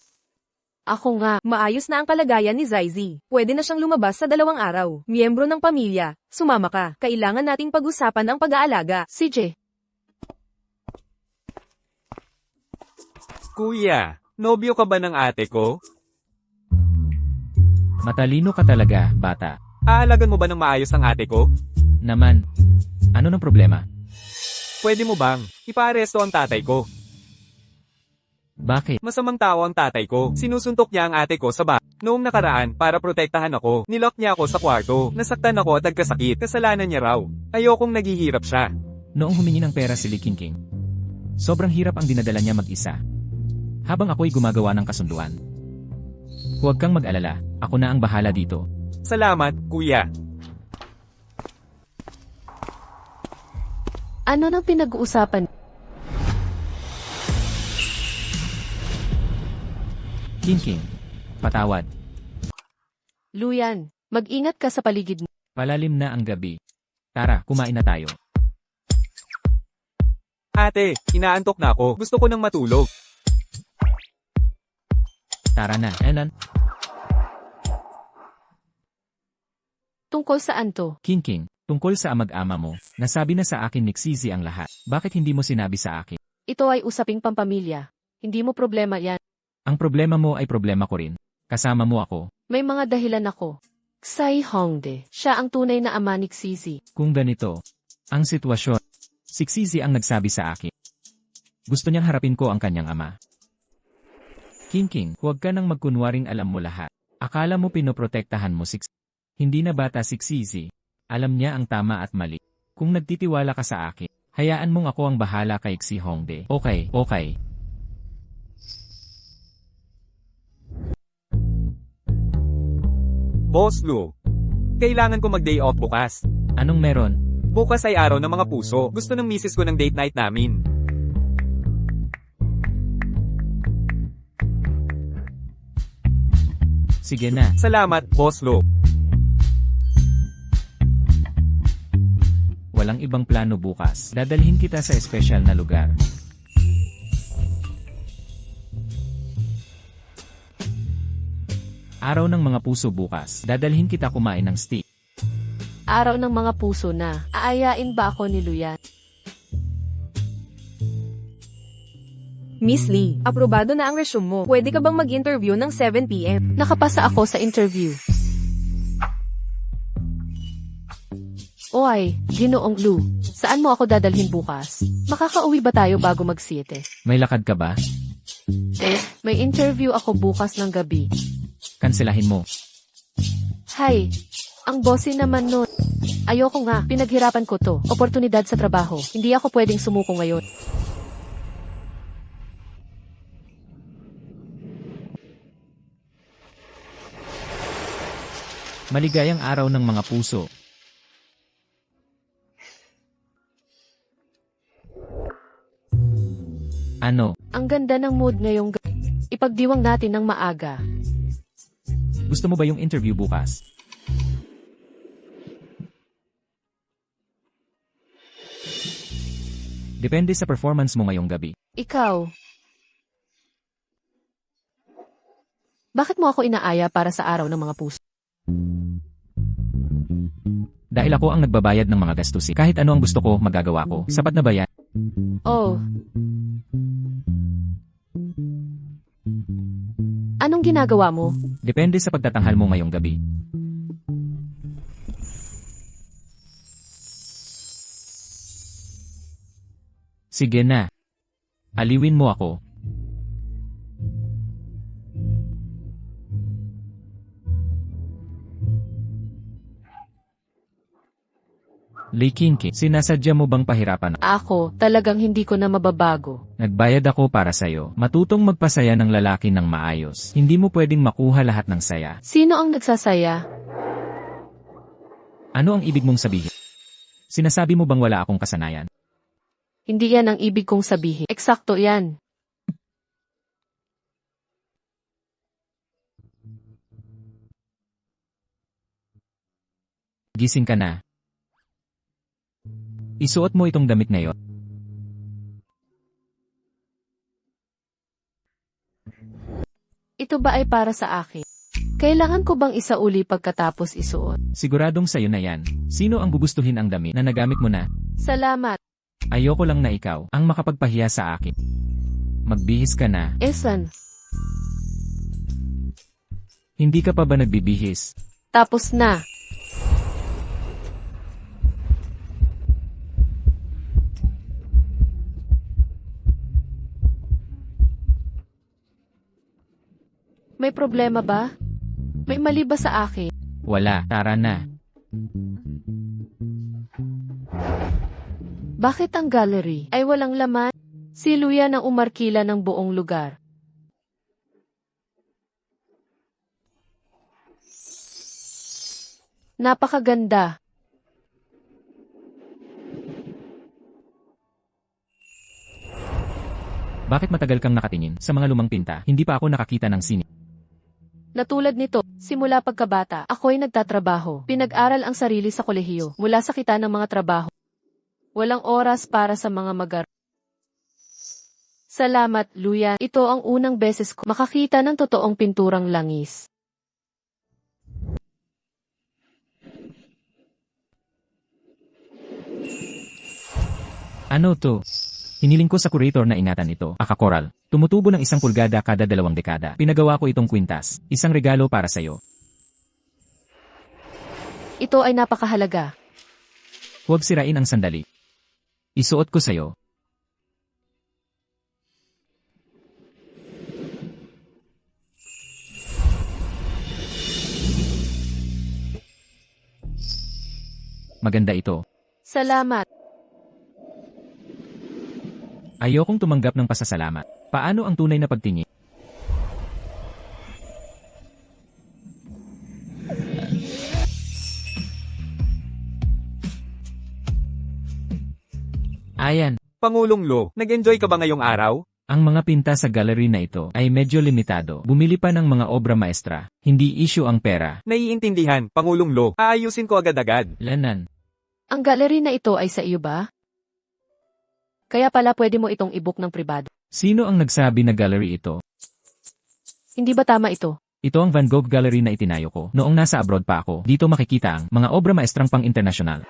Ako nga, Maayos na ang kalagayan ni Zaizi. Pwede na siyang lumabas sa 2 araw. Miyembro ng pamilya, sumama ka. Kailangan nating pag-usapan ang pag-aalaga. CJ. Kuya, nobyo ka ba ng ate ko? Matalino ka talaga, bata. Aalagan mo ba ng maayos ang ate ko? Naman. Ano ng problema? Pwede mo bang ipa-aresto ang tatay ko? Bakit? Masamang tao ang tatay ko. Sinusuntok niya ang ate ko sa bahay. Noong nakaraan, para protektahan ako, nilock niya ako sa kwarto. Nasaktan ako at nagkasakit. Kasalanan niya raw. Ayokong naghihirap siya. Noong humingi ng pera si Lee King, sobrang hirap ang dinadala niya mag-isa. Habang ako'y gumagawa ng kasunduan. Huwag kang mag-alala, ako na ang bahala dito. Salamat, kuya. Ano nang pinag-uusapan? King, patawad. Luyan, mag-ingat ka sa paligid mo. Palalim na ang gabi. Tara, kumain na tayo. Ate, inaantok na ako. Gusto ko nang matulog. Tara na, Enan. Tungkol saan to? King, tungkol sa amag-ama mo, nasabi na sa akin ni Xizi ang lahat. Bakit hindi mo sinabi sa akin? Ito ay usaping pampamilya. Hindi mo problema yan. Ang problema mo ay problema ko rin. Kasama mo ako. May mga dahilan ako. Tsai Hongde, siya ang tunay na ama ni Xizi. Kung ganito, ang sitwasyon, si Xizi ang nagsabi sa akin. Gusto niyang harapin ko ang kanyang ama. King, huwag ka nang magkunwaring alam mo lahat. Akala mo pinoprotektahan mo si Xizi. Hindi na bata si Xizi. Alam niya ang tama at mali. Kung nagtitiwala ka sa akin, hayaan mong ako ang bahala kay Xi Hongde. Okay. Boss Lu, kailangan ko mag-day off bukas. Anong meron? Bukas ay araw ng mga puso. Gusto ng misis ko ng date night namin. Sige na. Salamat, Boss Lu. Walang ibang plano bukas. Dadalhin kita sa espesyal na lugar. Araw ng mga puso bukas. Dadalhin kita kumain ng steak. Araw ng mga puso na. Aayain ba ako ni Luyan? Miss Lee, aprobado na ang resume mo. Pwede ka bang mag-interview ng 7 p.m.? Nakapasa ako sa interview. Oy, Ginoong Lu, saan mo ako dadalhin bukas? Makakauwi ba tayo bago mag-7? May lakad ka ba? May interview ako bukas ng gabi. Kanselahin mo. Hay, ang bossy naman nun. Ayoko nga, pinaghirapan ko to. Oportunidad sa trabaho. Hindi ako pwedeng sumuko ngayon. Maligayang araw ng mga puso. Ano? Ang ganda ng mood ngayong ipagdiwang natin ng maaga. Gusto mo ba yung interview bukas? Depende sa performance mo ngayong gabi. Ikaw, Bakit mo ako inaaya para sa araw ng mga puso? Dahil ako ang nagbabayad ng mga gastusin. Kahit ano ang gusto ko, magagawa ko. Sapat na ba yan? Oh. Anong ginagawa mo? Depende sa pagtatanghal mo ngayong gabi. Sige na. Aliwin mo ako. Likinki, sinasadya mo bang pahirapan? Ako, talagang hindi ko na mababago. Nagbayad ako para sa'yo. Matutong magpasaya ng lalaki ng maayos. Hindi mo pwedeng makuha lahat ng saya. Sino ang nagsasaya? Ano ang ibig mong sabihin? Sinasabi mo bang wala akong kasanayan? Hindi yan ang ibig kong sabihin. Eksakto yan. Gising ka na. Isuot mo itong damit ngayon. Ito ba ay para sa akin? Kailangan ko bang isauli pagkatapos isuot? Siguradong sa'yo na yan. Sino ang gugustuhin ang damit na nagamit mo na? Salamat. Ayoko lang na ikaw ang makapagpahiya sa akin. Magbihis ka na. Esan. Hindi ka pa ba nagbibihis? Tapos na. May problema ba? May mali ba sa akin? Wala, tara na. Bakit ang gallery ay walang laman? Si Luya ang umarkila ng buong lugar. Napakaganda. Bakit matagal kang nakatingin sa mga lumang pinta? Hindi pa ako nakakita ng sine. Natulad nito, simula pagkabata, ako'y nagtatrabaho. Pinag-aral ang sarili sa kolehiyo, mula sa kita ng mga trabaho. Walang oras para sa mga magar. Salamat, Luya. Ito ang unang beses ko makakita ng totoong pinturang langis. Ano to? Hiniling ko sa curator na ingatan ito. Akakoral. Tumutubo ng 1 pulgada kada 2 dekada. Pinagawa ko itong kwintas. Isang regalo para sa'yo. Ito ay napakahalaga. Huwag sirain ang sandali. Isuot ko sa'yo. Maganda ito. Salamat. Ayokong tumanggap ng pasasalamat. Paano ang tunay na pagtingin? Ayan, Pangulong Lo, nag-enjoy ka ba ngayong araw? ang mga pinta sa gallery na ito ay medyo limitado. Bumili pa ng mga obra maestra. Hindi issue ang pera. Naiintindihan, Pangulong Lo. Aayusin ko agad-agad. Lanan. Ang gallery na ito ay sa iyo ba? Kaya pala pwede mo itong i-book ng pribado. Sino ang nagsabi na gallery ito? Hindi ba tama ito? Ito ang Van Gogh Gallery na itinayo ko. Noong nasa abroad pa ako, dito makikita ang mga obra maestrang pang-internasyonal.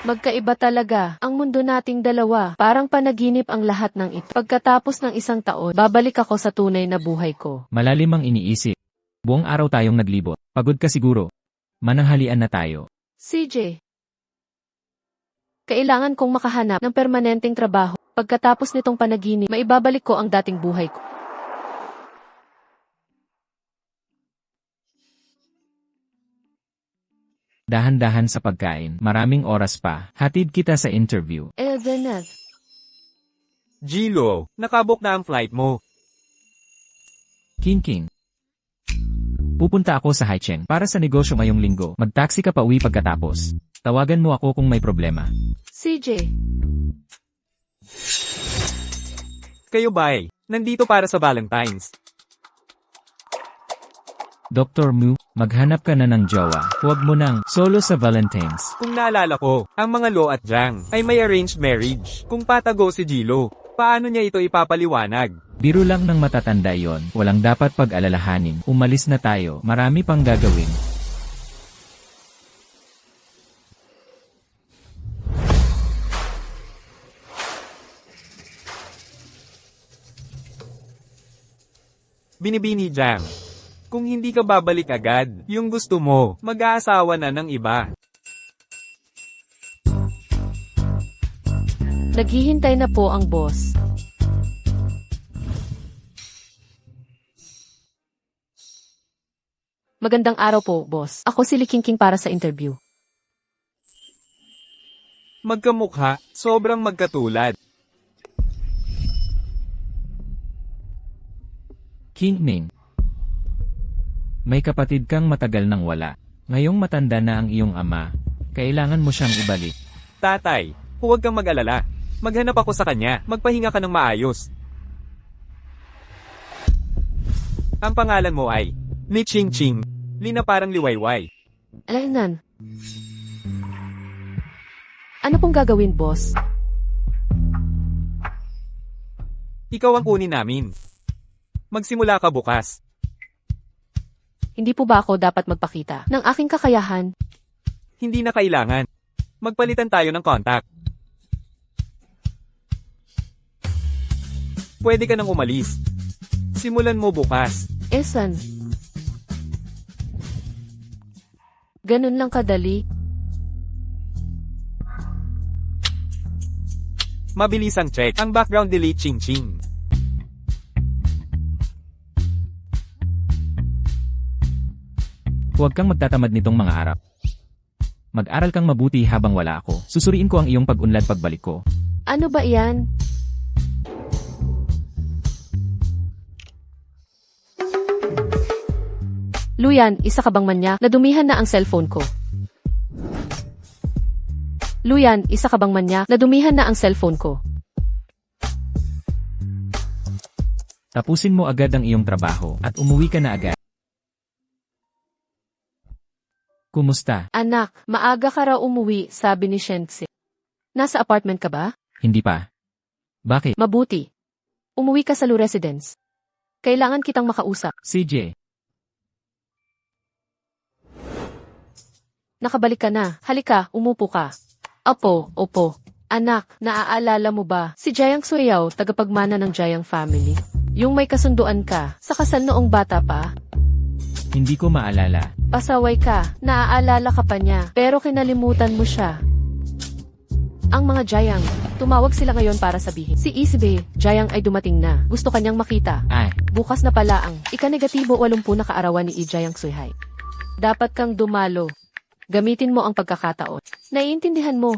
Magkaiba talaga ang mundo nating dalawa. Parang panaginip ang lahat ng ito. Pagkatapos ng 1 taon, babalik ako sa tunay na buhay ko. Malalim ang iniisip. Buong araw tayong naglibot. Pagod ka siguro. Mananghalian na tayo. CJ. Kailangan kong makahanap ng permanenteng trabaho. Pagkatapos nitong panaginip, maibabalik ko ang dating buhay ko. Dahan-dahan sa pagkain. Maraming oras pa. Hatid kita sa interview. Elvenet. Gilo, nakabok na ang flight mo. King. Pupunta ako sa Haicheng para sa negosyo ngayong linggo. Mag-taxi ka pa uwi pagkatapos. Tawagan mo ako kung may problema. CJ. Kayo bye. Nandito para sa Valentine's. Dr. Mu, maghanap ka na ng jowa. Huwag mo nang solo sa Valentine's. Kung naalala ko, ang mga Lo at Jiang ay may arranged marriage. Kung patago si Gilo, paano niya ito ipapaliwanag? Biro lang ng matatanda yon, walang dapat pag-alalahanin. Umalis na tayo, marami pang gagawin. Binibini Jam. Kung hindi ka babalik agad, yung gusto mo, mag-aasawa na ng iba. Naghihintay na po ang boss. Magandang araw po, boss. Ako si Likingking para sa interview. Magkamukha, sobrang magkatulad. King Ming. May kapatid kang matagal nang wala. Ngayong matanda na ang iyong ama. Kailangan mo siyang ibalik. Tatay, huwag kang mag-alala. Maghanap ako sa kanya, magpahinga ka ng maayos. Ang pangalan mo ay Li Ching Ching. Li na parang liwayway. Alainan. Ano pong gagawin, boss? Ikaw ang kunin namin. Magsimula ka bukas. Hindi po ba ako dapat magpakita ng aking kakayahan? Hindi na kailangan. Magpalitan tayo ng contact. Pwede ka nang umalis. Simulan mo bukas. Esan? Ganun lang kadali. Mabilis ang check. Ang background delete Ching Ching. Huwag kang magtatamad nitong mga araw. Mag-aral kang mabuti habang wala ako. Susuriin ko ang iyong pag-unlad pagbalik ko. Ano ba iyan? Luyan, isa ka bang manyak? Nadumihan na ang cellphone ko. Luyan, isa ka bang manyak? Nadumihan na ang cellphone ko. Tapusin mo agad ang iyong trabaho at umuwi ka na agad. Kumusta? Anak, maaga ka raw umuwi, sabi ni Shense. Nasa apartment ka ba? Hindi pa. Bakit? Mabuti. Umuwi ka sa Lu Residence. Kailangan kitang makausap. CJ, Nakabalik ka na. Halika, umupo ka. Opo. Anak, naaalala mo ba si Jayang Suyaw, tagapagmana ng Jayang family? Yung may kasunduan ka sa kasal noong bata pa? hindi ko maalala. Pasaway ka, naaalala ka pa niya, pero kinalimutan mo siya. Ang mga Jayang, tumawag sila ngayon para sabihin. Si Isbe, Jayang ay dumating na. Gusto kanyang makita. Ay, Bukas na pala ang ika-negatibo 80 na kaarawan ni Jayang Suhay. Dapat kang dumalo. Gamitin mo ang pagkakataon. Naiintindihan mo.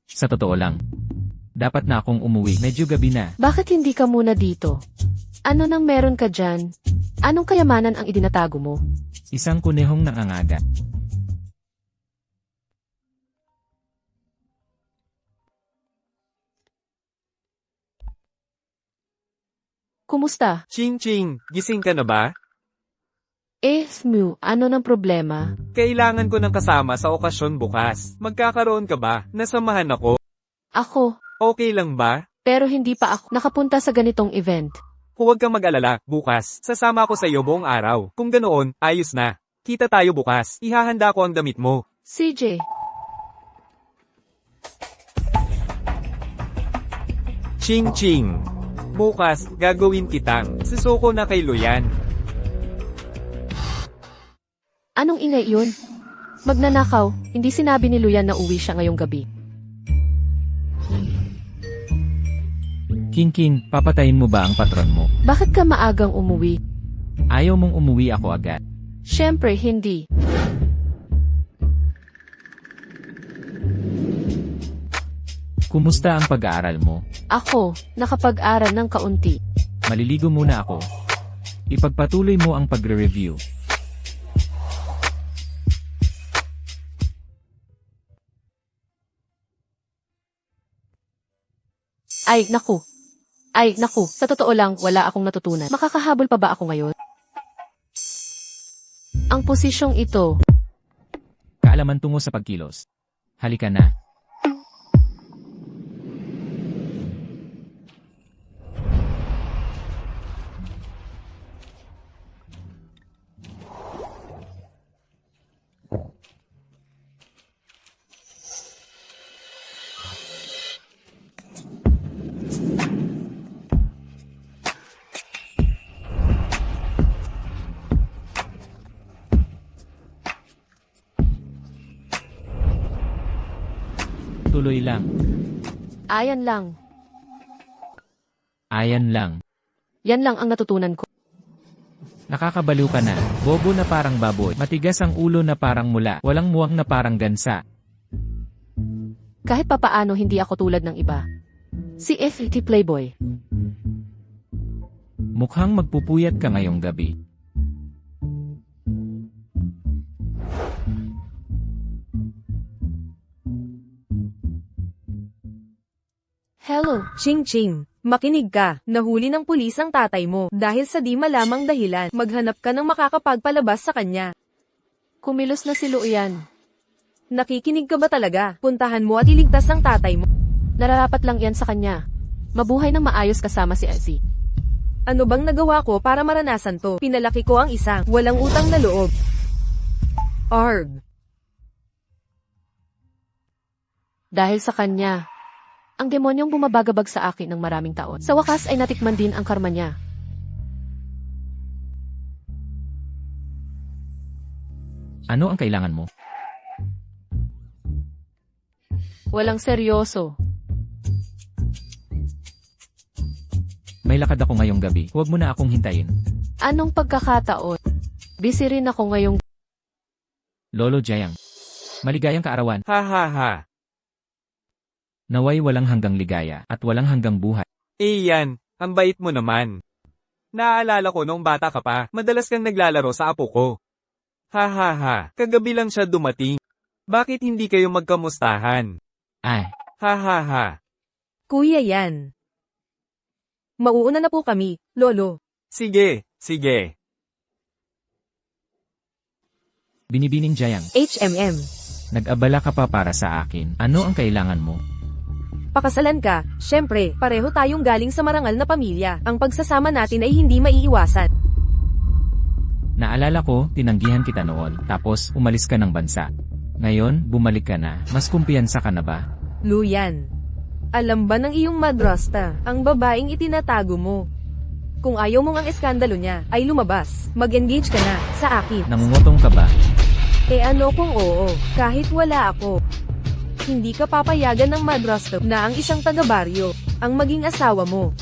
sa totoo lang. Dapat na akong umuwi. Medyo gabi na. Bakit hindi ka muna dito? Ano nang meron ka dyan? Anong kayamanan ang idinatago mo? Isang kunehong nangangaga. Kumusta? Ching Ching, gising ka na ba? Smu, ano ng problema? Kailangan ko ng kasama sa okasyon bukas. Magkakaroon ka ba? Nasamahan ako. Ako, Okay lang ba? pero hindi pa ako nakapunta sa ganitong event. Huwag kang mag-alala, bukas. Sasama ako sa iyo buong araw. Kung ganoon, ayos na. Kita tayo bukas. Ihahanda ko ang damit mo. CJ, Ching Ching. Bukas, gagawin kitang susuko na kay Luyan. anong ingay yun? Magnanakaw, hindi sinabi ni Luyan na uwi siya ngayong gabi. King, papatayin mo ba ang patron mo? Bakit ka maagang umuwi? Ayaw mong umuwi ako agad. Siyempre, hindi. Kumusta ang pag-aaral mo? Ako, nakapag-aral ng kaunti. Maliligo muna ako. Ipagpatuloy mo ang pagre-review. Ay, naku. Sa totoo lang, wala akong natutunan. Makakahabol pa ba ako ngayon? Ang posisyong ito, Kaalaman tungo sa pagkilos. Halika na. Tuloy lang. Ayan lang. Ayan lang. Yan lang ang natutunan ko. Nakakabaliw ka na. Bobo na parang baboy. Matigas ang ulo na parang mula. Walang muwang na parang gansa. Kahit papaano hindi ako tulad ng iba. Si FET Playboy. Mukhang magpupuyat ka ngayong gabi. Hello. Ching Ching, makinig ka, nahuli ng pulis ang tatay mo, dahil sa di malamang dahilan, maghanap ka ng makakapagpalabas sa kanya. Kumilos na si Luyan. Nakikinig ka ba talaga? Puntahan mo at iligtas ang tatay mo. Nararapat lang yan sa kanya. Mabuhay ng maayos kasama si Azzy. Ano bang nagawa ko para maranasan to? Pinalaki ko ang isang, walang utang na loob. Arg. Dahil sa kanya, ang demonyong bumabagabag sa akin ng maraming taon. Sa wakas ay natikman din ang karma niya. Ano ang kailangan mo? Walang seryoso. May lakad ako ngayong gabi. Huwag mo na akong hintayin. Anong pagkakataon? Busy rin ako ngayong... Lolo Jayang. Maligayang kaarawan. Ha ha ha. Naway walang hanggang ligaya at walang hanggang buhay. Iyan, ang bait mo naman. Naaalala ko nung bata ka pa, madalas kang naglalaro sa apo ko. Ha ha ha, kagabi lang siya dumating. Bakit hindi kayo magkamustahan? Ay, Ha ha ha. Kuya yan. Mauuna na po kami, Lolo. Sige, sige. binibining Jayang. HMM. Nag-abala ka pa para sa akin. Ano ang kailangan mo? Pakasalan ka, syempre, pareho tayong galing sa marangal na pamilya. Ang pagsasama natin ay hindi maiiwasan. Naalala ko, tinanggihan kita noon, tapos umalis ka ng bansa. Ngayon, bumalik ka na. Mas kumpiyansa ka na ba? Luyan. Alam ba ng iyong madrasta, ang babaeng itinatago mo? Kung ayaw mong ang eskandalo niya, ay lumabas. Mag-engage ka na, sa akin. Nangungutong ka ba? Eh ano kung oo, kahit wala ako. Hindi ka papayagan ng madrasta na ang isang taga-baryo, ang maging asawa mo.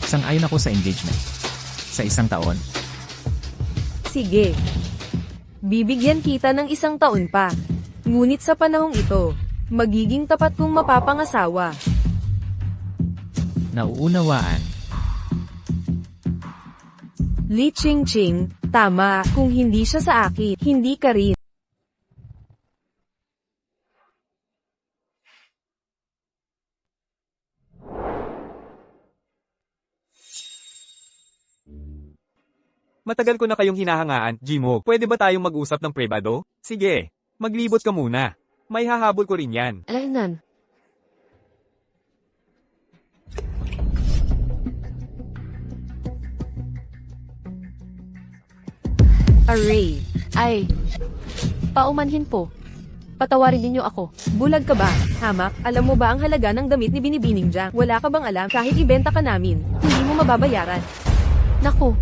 Sang-ayon ako sa engagement. Sa 1 taon. Sige. Bibigyan kita ng 1 taon pa. Ngunit sa panahong ito, magiging tapat kong mapapangasawa. Nauunawaan. Li Ching Ching, tama, kung hindi siya sa akin, hindi ka rin. Matagal ko na kayong hinahangaan, Jimo. Pwede ba tayong mag-usap ng privado? Sige, maglibot ka muna. May hahabol ko rin yan. Alainan. Array. Ay. Paumanhin po. Patawarin ninyo ako. Bulag ka ba? Hamak, alam mo ba ang halaga ng damit ni Binibining Jang? Wala ka bang alam kahit ibenta ka namin, hindi mo mababayaran? Naku.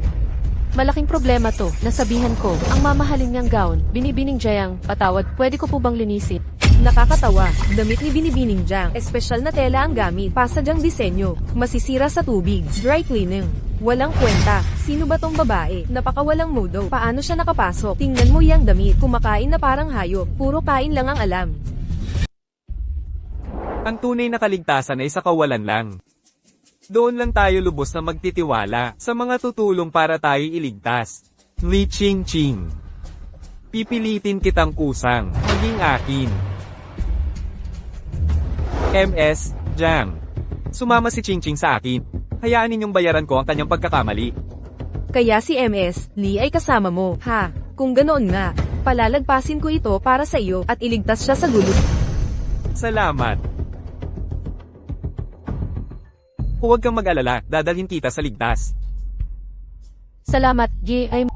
Malaking problema to. Nasabihan ko. Ang mamahalin niyang gown. Binibining Jayang. Patawad. Pwede ko po bang linisin? Nakakatawa, damit ni Binibining Jang, espesyal na tela ang gamit, pasadyang disenyo, masisira sa tubig, dry cleaning. Walang kwenta, sino ba tong babae? Napakawalang mudo, paano siya nakapasok? Tingnan mo yang damit, kumakain na parang hayop, puro kain lang ang alam. Ang tunay na kaligtasan ay sa kawalan lang. Doon lang tayo lubos na magtitiwala sa mga tutulong para tayo iligtas. Li Ching Ching. Pipilitin kitang kusang, maging akin. MS, Jang. Sumama si Ching Ching sa akin. Hayaan ninyong bayaran ko ang kanyang pagkakamali. Kaya si MS, Lee ay kasama mo, ha? Kung ganoon nga, palalagpasin ko ito para sa iyo at iligtas siya sa gulo. Salamat. Huwag kang mag-alala, dadalhin kita sa ligtas. Salamat, G. Ay...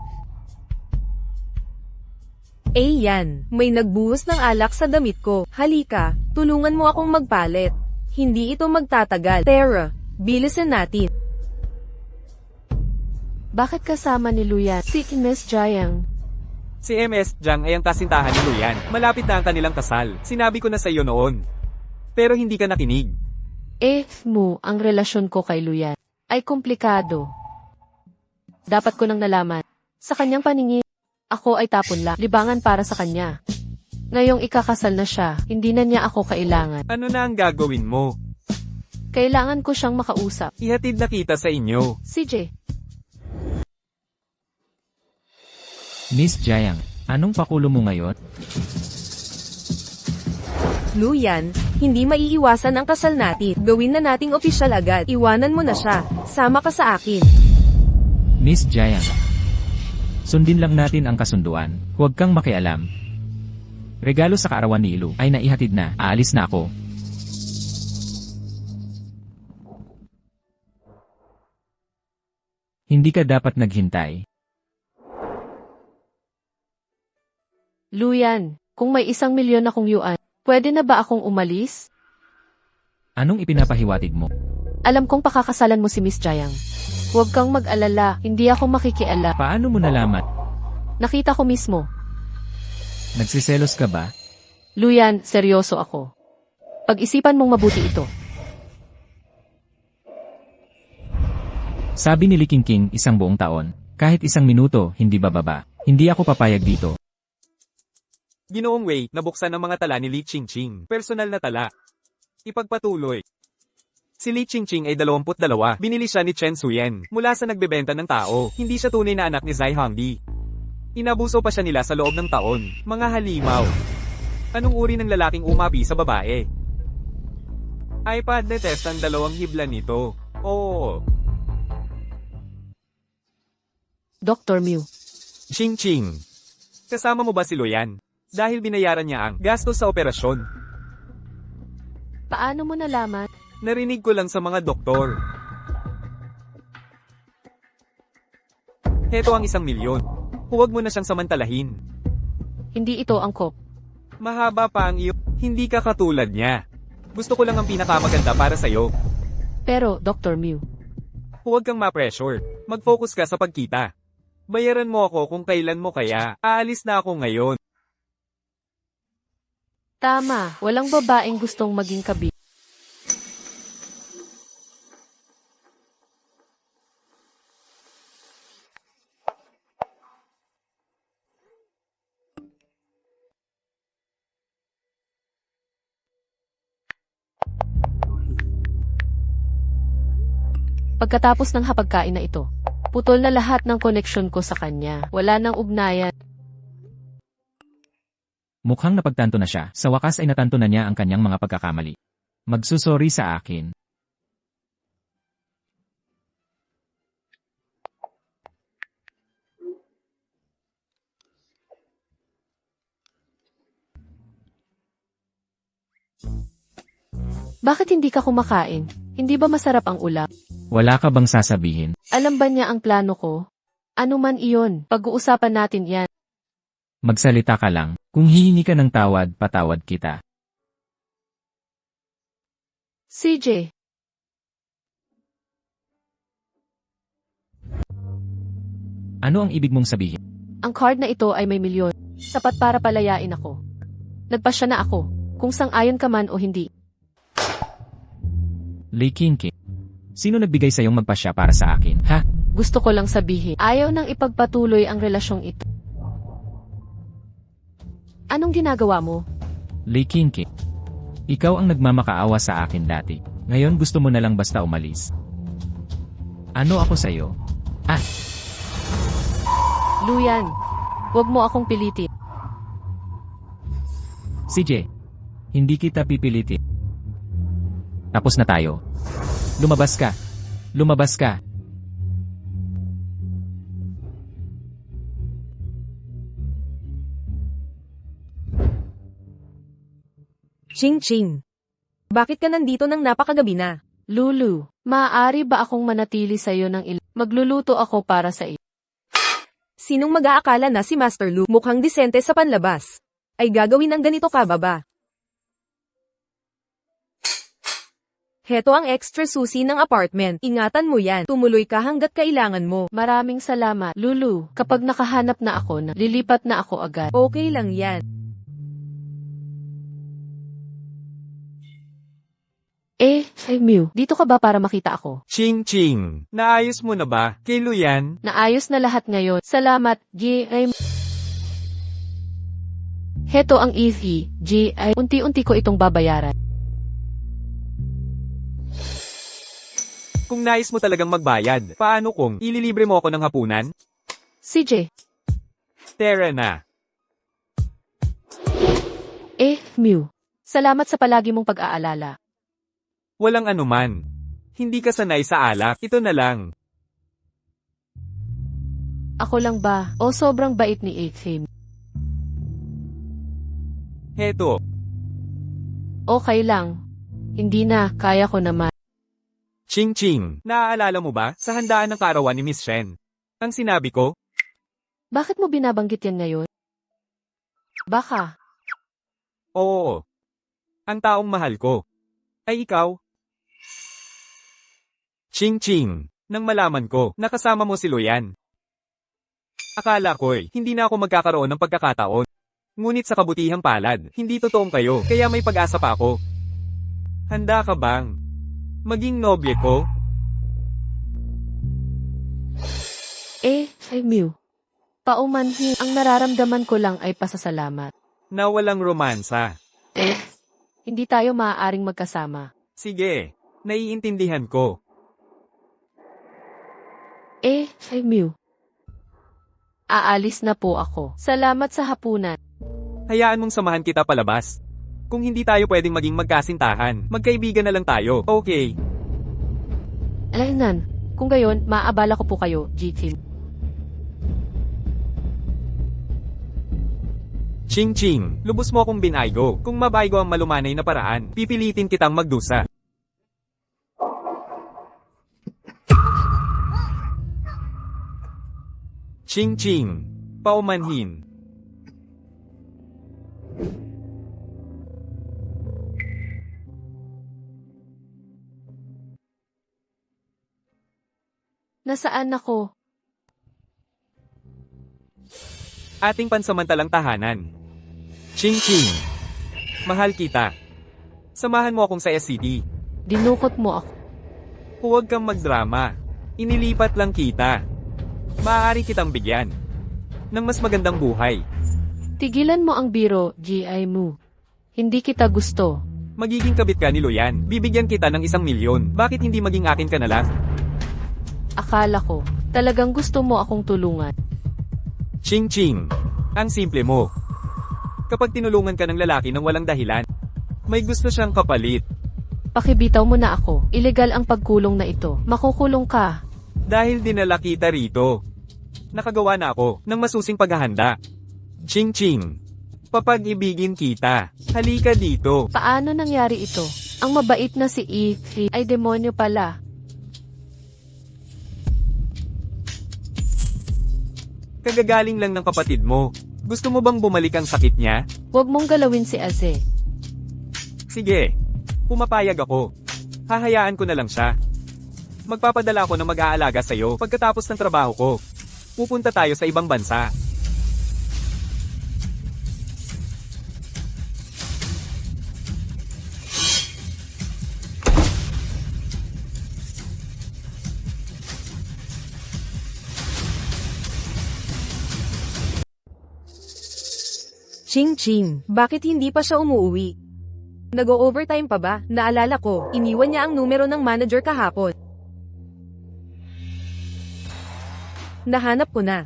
Eh yan, may nagbuhos ng alak sa damit ko. Halika, tulungan mo akong magpalit. Hindi ito magtatagal. Tara, bilisan natin. Bakit kasama ni Luyan si Miss Jayang? Si MS Jiang ay ang kasintahan ni Luyan. Malapit na ang kanilang kasal. Sinabi ko na sa iyo noon. Pero hindi ka nakinig. Ang relasyon ko kay Luyan ay komplikado. Dapat ko nang nalaman. Sa kanyang paningin, ako ay tapon lang, libangan para sa kanya. Ngayong ikakasal na siya, hindi na niya ako kailangan. Ano na ang gagawin mo? Kailangan ko siyang makausap. Ihatid na kita sa inyo. CJ, Miss Jiang, anong pakulo mo ngayon? Luyan, hindi maiiwasan ang kasal natin. Gawin na nating opisyal agad. Iwanan mo na siya. Sama ka sa akin. Miss Jiang, sundin lang natin ang kasunduan. Huwag kang makialam. Regalo sa kaarawan ni Ilu ay naihatid na. Aalis na ako. Hindi ka dapat naghintay. Luyan, kung may 1 milyon akong yuan, pwede na ba akong umalis? Anong ipinapahiwatig mo? Alam kong pakakasalan mo si Miss Jiang. Huwag kang mag-alala, hindi ako makikiala. Paano mo nalaman? Nakita ko mismo. Nagsiselos ka ba? Luyan, seryoso ako. Pag-isipan mong mabuti ito. Sabi ni Li Qingqing 1 buong taon, kahit 1 minuto, hindi bababa. Hindi ako papayag dito. Ginoong Wei, nabuksan ang mga tala ni Li Qingqing. Personal na tala. Ipagpatuloy. Si Li Qingqing ay 22. Binili siya ni Chen Suyen mula sa nagbebenta ng tao. Hindi siya tunay na anak ni Zai Hongdi. Inabuso pa siya nila sa loob ng taon. Mga halimaw. Anong uri ng lalaking umapi sa babae? iPad detest ang 2 hibla nito. Oo. Dr. Mew. Qingqing. Kasama mo ba si Luyan? Dahil binayaran niya ang gastos sa operasyon. Paano mo nalaman? Narinig ko lang sa mga doktor. Heto ang 1 milyon. Huwag mo na siyang samantalahin. Hindi ito angkop. Mahaba pa ang iyo. Hindi ka katulad niya. Gusto ko lang ang pinakamaganda para sa'yo. Pero, Dr. Mew, Huwag kang ma-pressure. Mag-focus ka sa pagkita. Bayaran mo ako kung kailan mo kaya. Aalis na ako ngayon. tama, walang babaeng gustong maging kabi. Pagkatapos ng hapagkain na ito, putol na lahat ng koneksyon ko sa kanya. Wala nang ugnayan. Mukhang napagtanto na siya. Sa wakas ay natanto na niya ang kanyang mga pagkakamali. Magsusori sa akin. Bakit hindi ka kumakain? Hindi ba masarap ang ulam? Wala ka bang sasabihin? Alam ba niya ang plano ko? Ano man iyon, pag-uusapan natin yan. Magsalita ka lang. Kung hihingi ka ng tawad, patawad kita. CJ, Ano ang ibig mong sabihin? ang card na ito ay may milyon. Sapat para palayain ako. Nagpasya na ako, kung sang-ayon ka man o hindi. Li Qingqing. Sino nagbigay sa iyong magpasya para sa akin, ha? Gusto ko lang sabihin, ayaw nang ipagpatuloy ang relasyong ito. Anong ginagawa mo? Li Qingqing. Ikaw ang nagmamakaawa sa akin dati. Ngayon gusto mo na lang basta umalis. Ano ako sa'yo? Ah, Luyan, huwag mo akong pilitin. CJ. Hindi kita pipilitin. Tapos na tayo. Lumabas ka. Lumabas ka. Ching-ching. Bakit ka nandito ng napakagabi na? Lulu, maaari ba akong manatili sa'yo ng Magluluto ako para sa iyo. Sinong mag-aakala na si Master Lu mukhang disente sa panlabas? Ay gagawin ng ganito ka, baba? Heto ang extra susi ng apartment. Ingatan mo yan. Tumuloy ka hanggat kailangan mo. Maraming salamat, Lulu. Kapag nakahanap na ako, lilipat na ako agad. Okay lang yan. Mew, dito ka ba para makita ako? Ching Ching, naayos mo na ba? Kay Luyan? Naayos na lahat ngayon. Salamat, G.I. Heto ang easy, G.I. Unti-unti ko itong babayaran. Kung nais mo talagang magbayad, paano kung ililibre mo ako ng hapunan? CJ. Tara na. Mew. Salamat sa palagi mong pag-aalala. Walang anuman. Hindi ka sanay sa alak, ito na lang. Ako lang ba? O sobrang bait ni Him. Heto, Okay lang. Hindi na, kaya ko naman. Ching Ching, naaalala mo ba sa handaan ng kaarawan ni Miss Shen? Ang sinabi ko, Bakit mo binabanggit yan ngayon? Baka. oo. Ang taong mahal ko. Ay ikaw? Ching Ching, nang malaman ko, nakasama mo si Luyan. Akala ko'y, hindi na ako magkakaroon ng pagkakataon. Ngunit sa kabutihang palad, hindi totoong kayo, kaya may pag-asa pa ako. Handa ka bang maging nobye ko? Mew. Paumanhin, ang nararamdaman ko lang ay pasasalamat. Na walang romansa. Hindi tayo maaaring magkasama. Sige, naiintindihan ko. Mew. Aalis na po ako. Salamat sa hapunan. Hayaan mong samahan kita palabas. Kung hindi tayo pwedeng maging magkasintahan, magkaibigan na lang tayo, okay? Alainan, kung gayon, maaabala ko po kayo, G-Team. Ching Ching, lubos mo akong binaygo. Kung mabaygo ang malumanay na paraan, pipilitin kitang magdusa. Ching Ching, paumanhin. Nasaan ako? Ating pansamantalang tahanan. Ching Ching, mahal kita. Samahan mo akong sa SCD. Dinukot mo ako. Huwag kang magdrama. Inilipat lang kita. Maaari kitang bigyan ng mas magandang buhay. Tigilan mo ang biro, G.I. Mu. Hindi kita gusto. Magiging kabit ka ni Luyan. Bibigyan kita ng 1 milyon. Bakit hindi maging akin ka na lang? Akala ko, talagang gusto mo akong tulungan. Ching Ching, ang simple mo. Kapag tinulungan ka ng lalaki ng walang dahilan, may gusto siyang kapalit. Pakibitaw mo na ako. Ilegal ang pagkulong na ito. Makukulong ka. Dahil dinala kita rito. Nakagawa na ako ng masusing paghahanda. Ching Ching, papag-ibigin kita. Halika dito. Paano nangyari ito? Ang mabait na si Ethy ay demonyo pala. Kagagaling lang ng kapatid mo. Gusto mo bang bumalik ang sakit niya? Huwag mong galawin si Aze. Sige, pumapayag ako. Hahayaan ko na lang siya. Magpapadala ako ng mag-aalaga sa'yo pagkatapos ng trabaho ko. Pupunta tayo sa ibang bansa. Ching Ching, bakit hindi pa siya umuwi? Nag-o-overtime pa ba? Naalala ko, iniwan niya ang numero ng manager kahapon. Nahanap ko na.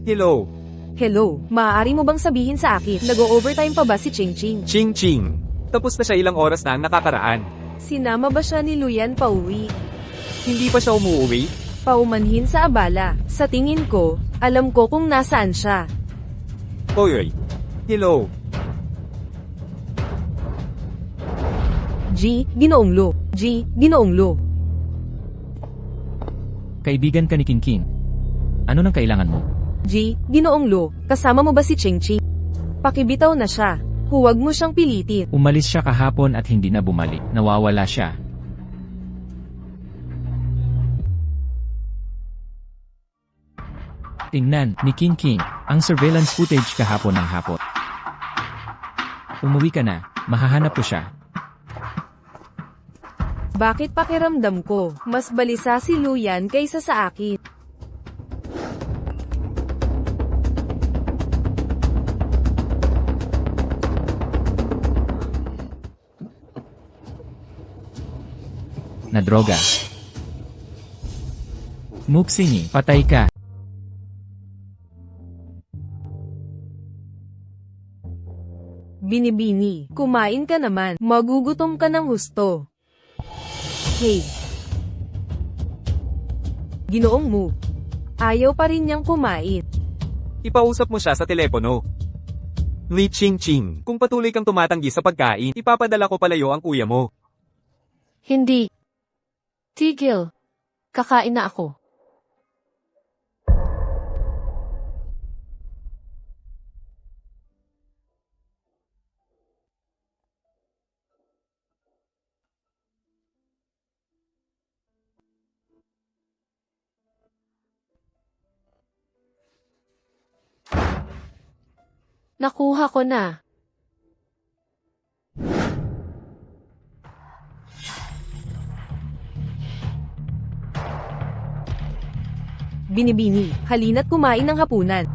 Hello, Hello, maaari mo bang sabihin sa akin, nag-o-overtime pa ba si Ching Ching? Ching Ching. Tapos na siya ilang oras na ang nakakaraan. Sinama ba siya ni Luyan pauwi? Hindi pa siya umuwi? Paumanhin sa abala. Sa tingin ko, alam ko kung nasaan siya. Oy, hello. Ginoong Lo. Ginoong Lo. Kaibigan ka ni King King. Ano nang kailangan mo? Ginoong Lo, kasama mo ba si Ching Ching? Pakibitaw na siya. Huwag mo siyang pilitin. Umalis siya kahapon at hindi na bumalik. Nawawala siya. Tingnan ni King King ang surveillance footage kahapon ng hapon. Umuwi ka na, mahahanap ko siya. Bakit pakiramdam ko, mas balisa si Luyan kaysa sa akin? Na droga. Muksini, patay ka. Binibini, kumain ka naman, magugutom ka ng husto. Hey! Ginoong mo. Ayaw pa rin niyang kumain. Ipausap mo siya sa telepono. Li Ching Ching, kung patuloy kang tumatanggi sa pagkain, ipapadala ko palayo ang kuya mo. Hindi. Tigil. Kakain na ako. Nakuha ko na. Binibini, halina't kumain ng hapunan.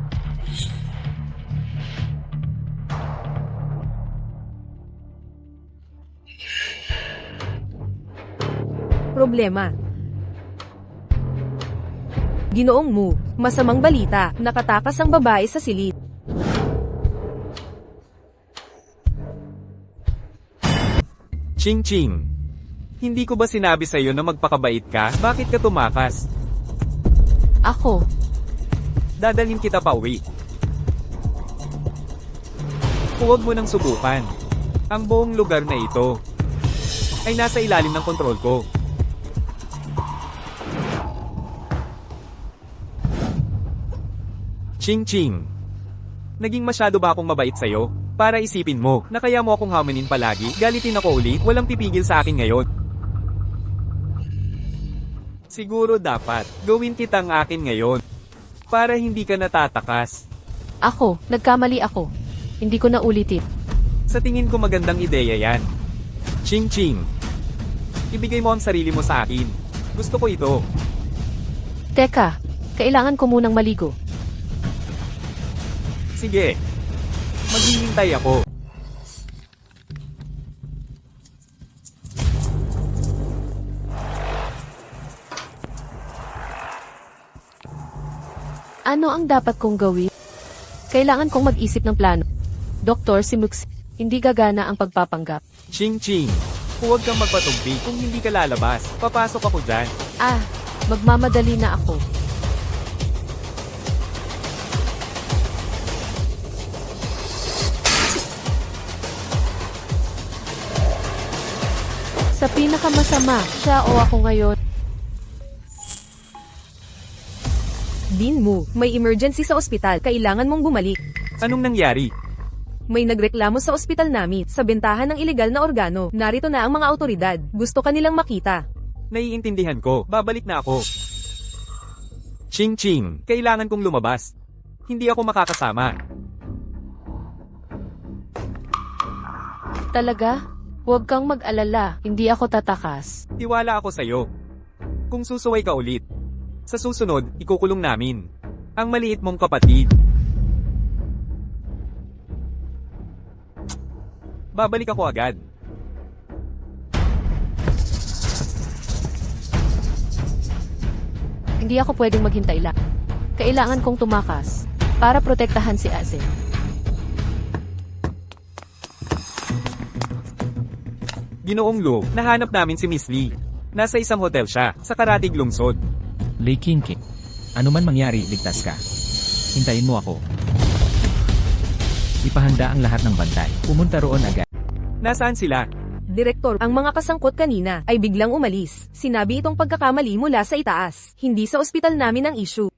Problema. Ginoong mo, masamang balita, nakatakas ang babae sa silid. Ching Ching, hindi ko ba sinabi sa'yo na magpakabait ka? Bakit ka tumakas? Ako. Dadalhin kita pa uwi. Huwag mo nang subukan. Ang buong lugar na ito ay nasa ilalim ng kontrol ko. Ching Ching, naging masyado ba akong mabait sa'yo? Para isipin mo, na kaya mo akong hamanin palagi, galitin ako ulit, walang pipigil sa akin ngayon. Siguro dapat, gawin kitang akin ngayon. Para hindi ka natatakas. Ako. Nagkamali ako. Hindi ko na ulitin. Sa tingin ko magandang ideya yan. Ching Ching, ibigay mo ang sarili mo sa akin. Gusto ko ito. Teka. Kailangan ko munang maligo. Sige. Maghihintay ako. Ano ang dapat kong gawin? Kailangan kong mag-isip ng plano. Doktor, si Mux, hindi gagana ang pagpapanggap. Ching Ching, huwag kang magpatugpi kung hindi ka lalabas. Papasok ako dyan. Magmamadali na ako. Sa pinakamasama, siya o ako ngayon. Din mo, may emergency sa ospital, kailangan mong bumalik. Anong nangyari? May nagreklamo sa ospital namin, sa bentahan ng ilegal na organo. Narito na ang mga autoridad, gusto kanilang makita. Naiintindihan ko, babalik na ako. Ching Ching, kailangan kong lumabas. Hindi ako makakasama. Talaga? Huwag kang mag-alala, hindi ako tatakas. Tiwala ako sa'yo. Kung susuway ka ulit, sa susunod, ikukulong namin ang maliit mong kapatid. Babalik ako agad. Hindi ako pwedeng maghintay lang. Kailangan kong tumakas para protektahan si Aze. Ginoong Lu, nahanap namin si Miss Lee. Nasa isang hotel siya, sa Karatig Lungsod. Lei King King. Ano man mangyari, ligtas ka. Hintayin mo ako. Ipahanda ang lahat ng bantay. Pumunta roon agad. Nasaan sila? Direktor, ang mga kasangkot kanina ay biglang umalis. Sinabi itong pagkakamali mula sa itaas. Hindi sa ospital namin ang issue.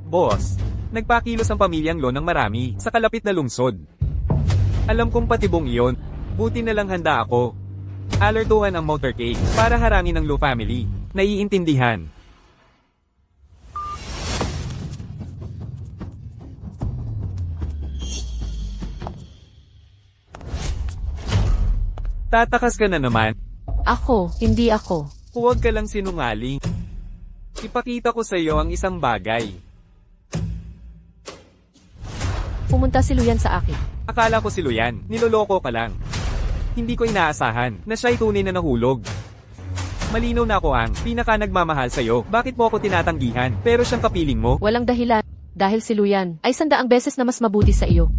Boss, Nagpakilos ang pamilyang Lo ng marami sa kalapit na lungsod. Alam kong patibong iyon, buti na lang handa ako. Alertuhan ang motorcade para harangin ang Lo family. Naiintindihan. Tatakas ka na naman. Ako, hindi ako. Huwag ka lang sinungaling. Ipakita ko sa iyo ang isang bagay. Pumunta si Luyan sa akin. Akala ko si Luyan, niloloko ka lang. Hindi ko inaasahan na siya'y tunay na nahulog. Malinaw na ako ang pinaka nagmamahal sa'yo. Bakit mo ako tinatanggihan? Pero siyang kapiling mo? Walang dahilan. Dahil si Luyan ay 100 beses na mas mabuti sa iyo.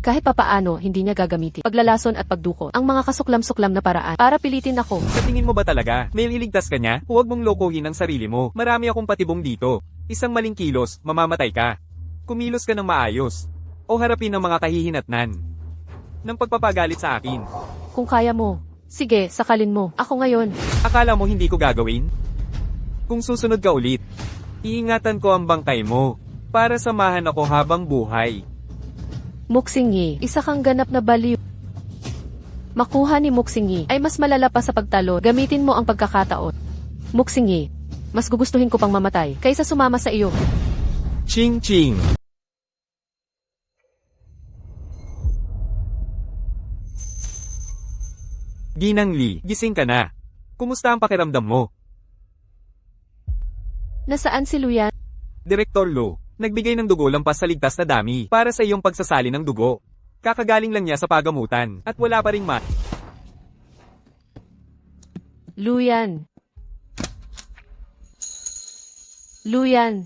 Kahit papaano, hindi niya gagamitin paglalason at pagduko ang mga kasuklam-suklam na paraan para pilitin ako. Sa tingin mo ba talaga, may iligtas ka niya? Huwag mong lokohin ang sarili mo. Marami akong patibong dito. Isang maling kilos, mamamatay ka. Kumilos ka ng maayos. O harapin ang mga kahihinatnan ng pagpapagalit sa akin. Kung kaya mo, sige, sakalin mo. Ako ngayon. Akala mo hindi ko gagawin? Kung susunod ka ulit, iingatan ko ang bangkay mo para samahan ako habang buhay. Muksingi, isa kang ganap na baliw. Makuha ni Muksingi ay mas malala pa sa pagtalo. Gamitin mo ang pagkakataon. Muksingi, mas gugustuhin ko pang mamatay kaysa sumama sa iyo. Ching ching. Ginang Lee, gising ka na. Kumusta ang pakiramdam mo? Nasaan si Luyan? Direktor Lo, nagbigay ng dugo lampas sa ligtas na dami para sa iyong pagsasali ng dugo. Kakagaling lang niya sa pagamutan at wala pa ring Luyan. Luyan.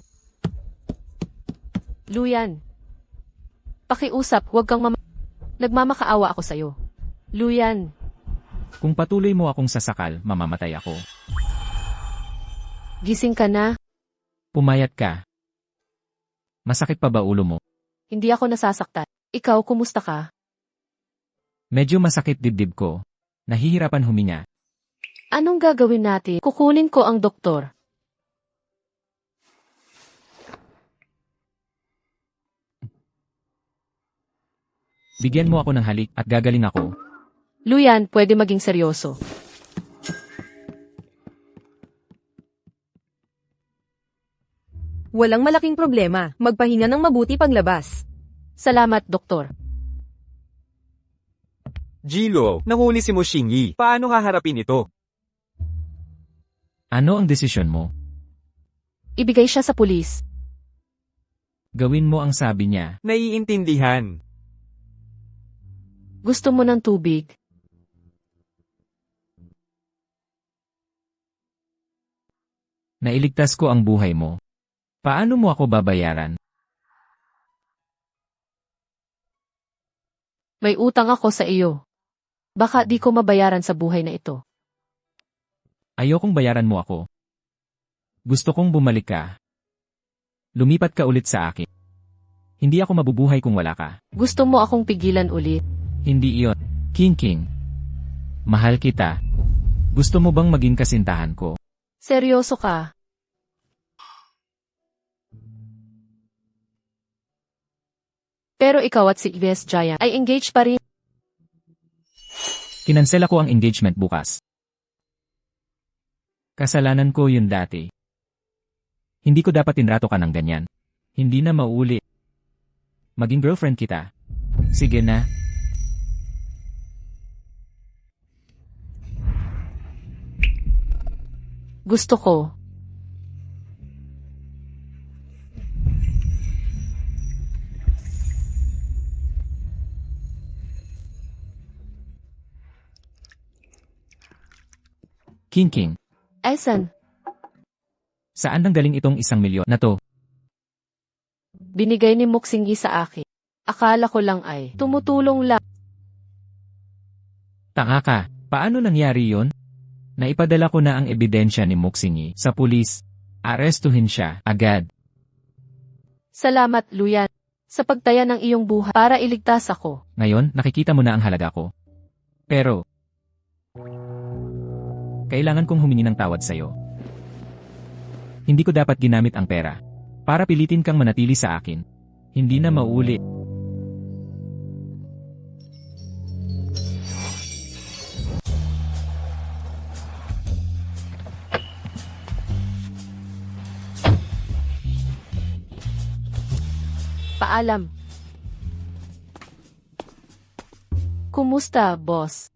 Luyan. Pakiusap, huwag kang nagmamakaawa ako sa'yo. Luyan. Kung patuloy mo akong sasakal, mamamatay ako. Gising ka na? Pumayat ka. Masakit pa ba ulo mo? Hindi ako nasasaktan. Ikaw, kumusta ka? Medyo masakit dibdib ko. Nahihirapan huminga. Anong gagawin natin? Kukunin ko ang doktor. Bigyan mo ako ng halik at gagaling ako. Luyan, pwede maging seryoso. Walang malaking problema. Magpahinga ng mabuti paglabas. Salamat, doktor. Jilo, nahuli si Mushingi. Paano haharapin ito? Ano ang desisyon mo? Ibigay siya sa pulis. Gawin mo ang sabi niya. Naiintindihan. Gusto mo ng tubig? Nailigtas ko ang buhay mo. Paano mo ako babayaran? May utang ako sa iyo. Baka di ko mabayaran sa buhay na ito. Ayokong bayaran mo ako. Gusto kong bumalik ka. Lumipat ka ulit sa akin. Hindi ako mabubuhay kung wala ka. Gusto mo akong pigilan ulit? Hindi iyon. King. Mahal kita. Gusto mo bang maging kasintahan ko? Seryoso ka? Pero ikaw at si West Giant ay engaged pa rin. Kinansela ko ang engagement bukas. Kasalanan ko yun dati. Hindi ko dapat tinrato ka ng ganyan. Hindi na maulit. Maging girlfriend kita. Sige na. Gusto ko. King. Esan, Saan nanggaling itong 1,000,000 na to? binigay ni Muksingi sa akin. Akala ko lang ay tumutulong lang. Tanga ka. Paano nangyari yon? Naipadala ko na ang ebidensya ni Muksingi sa pulis. Arestuhin siya agad. Salamat, Luyan, sa pagtaya ng iyong buhay para iligtas ako. Ngayon, nakikita mo na ang halaga ko. Pero, kailangan kong humingi ng tawad sa'yo. Hindi ko dapat ginamit ang pera. Para pilitin kang manatili sa akin. Hindi na maulit. Paalam. Kumusta, boss?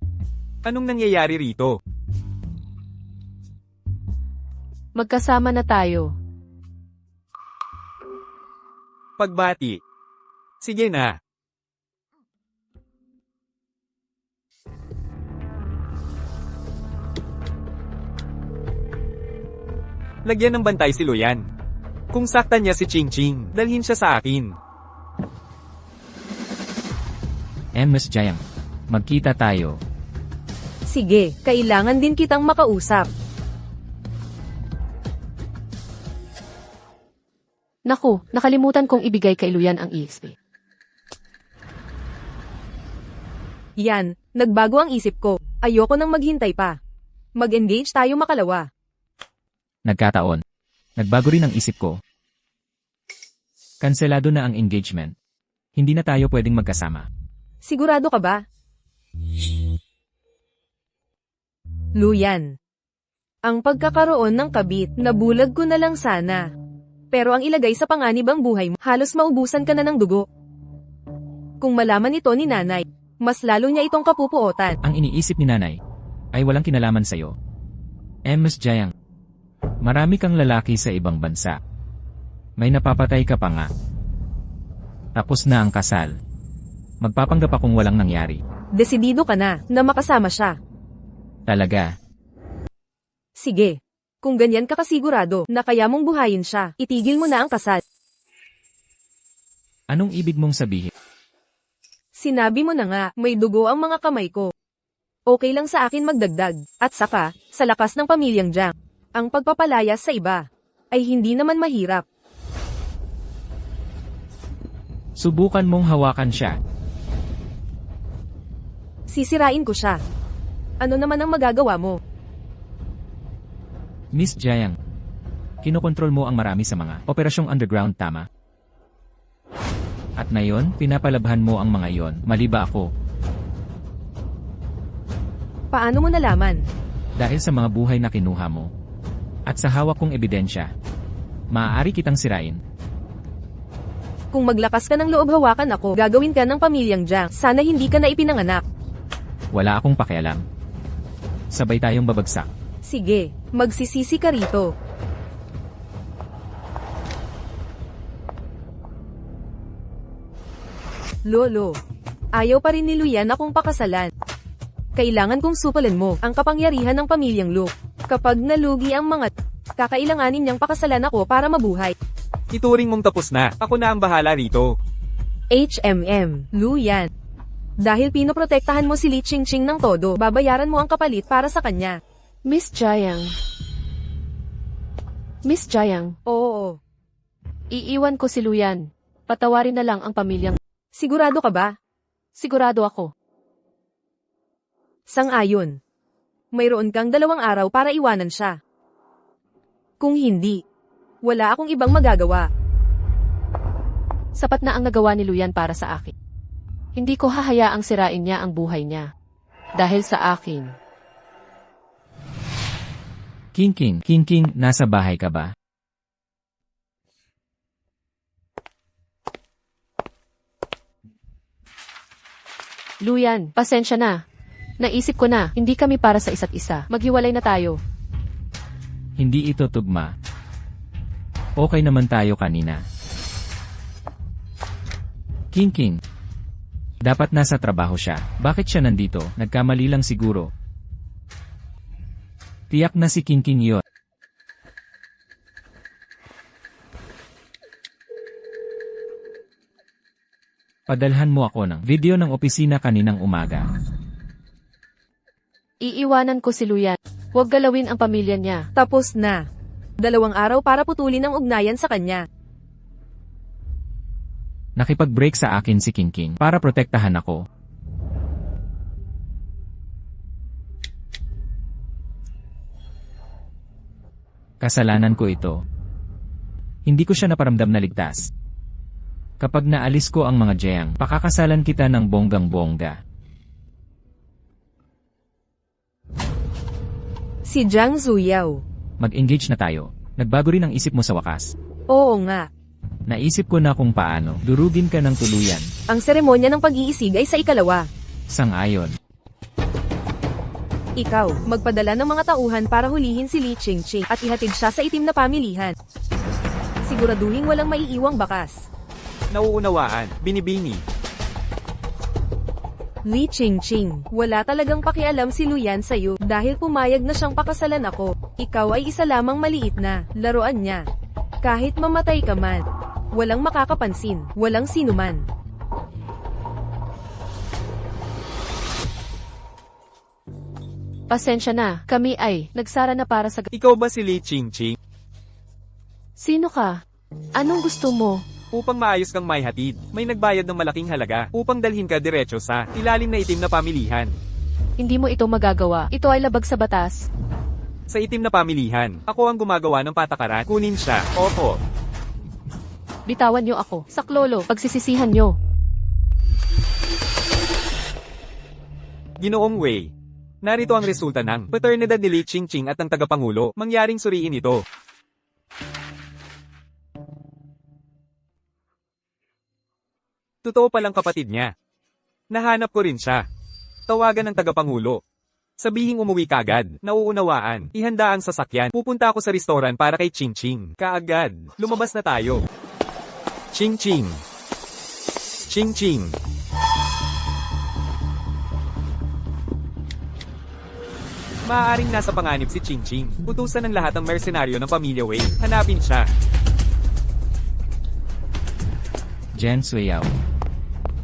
Anong nangyayari rito? Magkasama na tayo. Pagbati. Sige na. Lagyan ng bantay si Luyan. Kung saktan niya si Ching Ching, dalhin siya sa akin. Miss Jiang. Magkita tayo. Sige, kailangan din kitang makausap. Naku, nakalimutan kong ibigay kay Luyan ang EXP. Yan, nagbago ang isip ko. Ayoko nang maghintay pa. Mag-engage tayo makalawa. Nagkataon. Nagbago rin ang isip ko. Kanselado na ang engagement. Hindi na tayo pwedeng magkasama. Sigurado ka ba? Luyan. Ang pagkakaroon ng kabit, nabulag ko na lang sana. Pero ang ilagay sa panganib ang buhay mo, halos maubusan ka na ng dugo. Kung malaman ito ni nanay, mas lalo niya itong kapupuotan. Ang iniisip ni nanay ay walang kinalaman sa'yo. Miss Jiang. Marami kang lalaki sa ibang bansa. May napapatay ka pa nga. Tapos na ang kasal. Magpapanggap akong walang nangyari. Desidido ka na makasama siya. Talaga. Sige. Kung ganyan ka kasigurado na kaya mong buhayin siya, itigil mo na ang kasal. Anong ibig mong sabihin? Sinabi mo na nga, may dugo ang mga kamay ko. Okay lang sa akin magdagdag. At saka, sa lakas ng pamilyang Jiang, ang pagpapalayas sa iba ay hindi naman mahirap. Subukan mong hawakan siya. Sisirain ko siya. Ano naman ang magagawa mo? Miss Jiang. Kinokontrol mo ang marami sa mga operasyong underground, tama? At ngayon, pinapalabhan mo ang mga iyon, mali ba ako? Paano mo nalaman? Dahil sa mga buhay na kinuha mo. At sa hawak kong ebidensya. Maaari kitang sirain. Kung maglakas ka ng loob hawakan ako, gagawin ka ng pamilyang Jiang. Sana hindi ka na ipinanganak. Wala akong pakialam. Sabay tayong babagsak. Sige, magsisisi ka rito. Lolo, ayaw pa rin ni Luyan akong pakasalan. Kailangan kong supalan mo ang kapangyarihan ng pamilyang Lu. Kapag nalugi ang mga kakailanganin niyang pakasalan ako para mabuhay. Ituring mong tapos na. Ako na ang bahala rito. HMM, Luyan. Dahil pinoprotektahan mo si Li Chingching ng todo, babayaran mo ang kapalit para sa kanya. Miss Jiang. Miss Jiang, Oo. iiwan ko si Luyan. Patawarin na lang ang pamilyang. Sigurado ka ba? Sigurado ako. Sang-ayon. Mayroon kang 2 araw para iwanan siya. Kung hindi, wala akong ibang magagawa. Sapat na ang nagawa ni Luyan para sa akin. Hindi ko hahayaang sirain niya ang buhay niya. Dahil sa akin. King, nasa bahay ka ba? Luyan, pasensya na. Naisip ko na, hindi kami para sa isa't isa. Maghiwalay na tayo. Hindi ito tugma. Okay naman tayo kanina. King. Dapat nasa trabaho siya. Bakit siya nandito? Nagkamali lang siguro. Tiyak na si King yun. Padalhan mo ako ng video ng opisina kaninang umaga. Iiwanan ko si Luyan. Huwag galawin ang pamilya niya. Tapos na. 2 araw para putulin ang ugnayan sa kanya. Nakipag-break sa akin si King para protektahan ako. Kasalanan ko ito. Hindi ko siya naparamdam na ligtas. Kapag naalis ko ang mga Jiang, pakakasalan kita ng bonggang-bongga. Si Jiang Zuyao. Mag-engage na tayo. Nagbago rin ang isip mo sa wakas. Oo nga. Naisip ko na kung paano durugin ka ng tuluyan. Ang seremonya ng pag-iisig ay sa ikalawa. Sang-ayon. Ikaw, magpadala ng mga tauhan para hulihin si Li Qingqing at ihatid siya sa itim na pamilihan. Siguraduhin walang maiiwang bakas. Nauunawaan, binibini. Li Qingqing, wala talagang pakialam si Luyan sa'yo dahil pumayag na siyang pakasalan ako. Ikaw ay isa lamang maliit na laruan niya. Kahit mamatay ka man, walang makakapansin, walang sinuman. Pasensya na, kami ay nagsara na para sa... Ikaw ba si Li Qingqing? Sino ka? Anong gusto mo? Upang maayos kang maihatid, may nagbayad ng malaking halaga upang dalhin ka diretso sa ilalim na itim na pamilihan. Hindi mo ito magagawa. Ito ay labag sa batas. Sa itim na pamilihan, ako ang gumagawa ng patakaran. Kunin siya. Opo. Bitawan niyo ako. Saklolo, pagsisisihan niyo. Ginoong Wei. Narito ang resulta ng paternidad ni Li Qingqing at ng tagapangulo. Mangyaring suriin ito. Totoo palang kapatid niya. Nahanap ko rin siya. Tawagan ng tagapangulo. Sabihing umuwi kaagad. Nauunawaan. Ihanda ang sasakyan. Pupunta ako sa restoran para kay Qingqing. Kaagad. Lumabas na tayo. Qingqing. Qingqing. Maaaring nasa panganib si Qingqing. Utusan ng lahat ng mersenaryo ng pamilya Wei. Hanapin siya. Jen Suyao.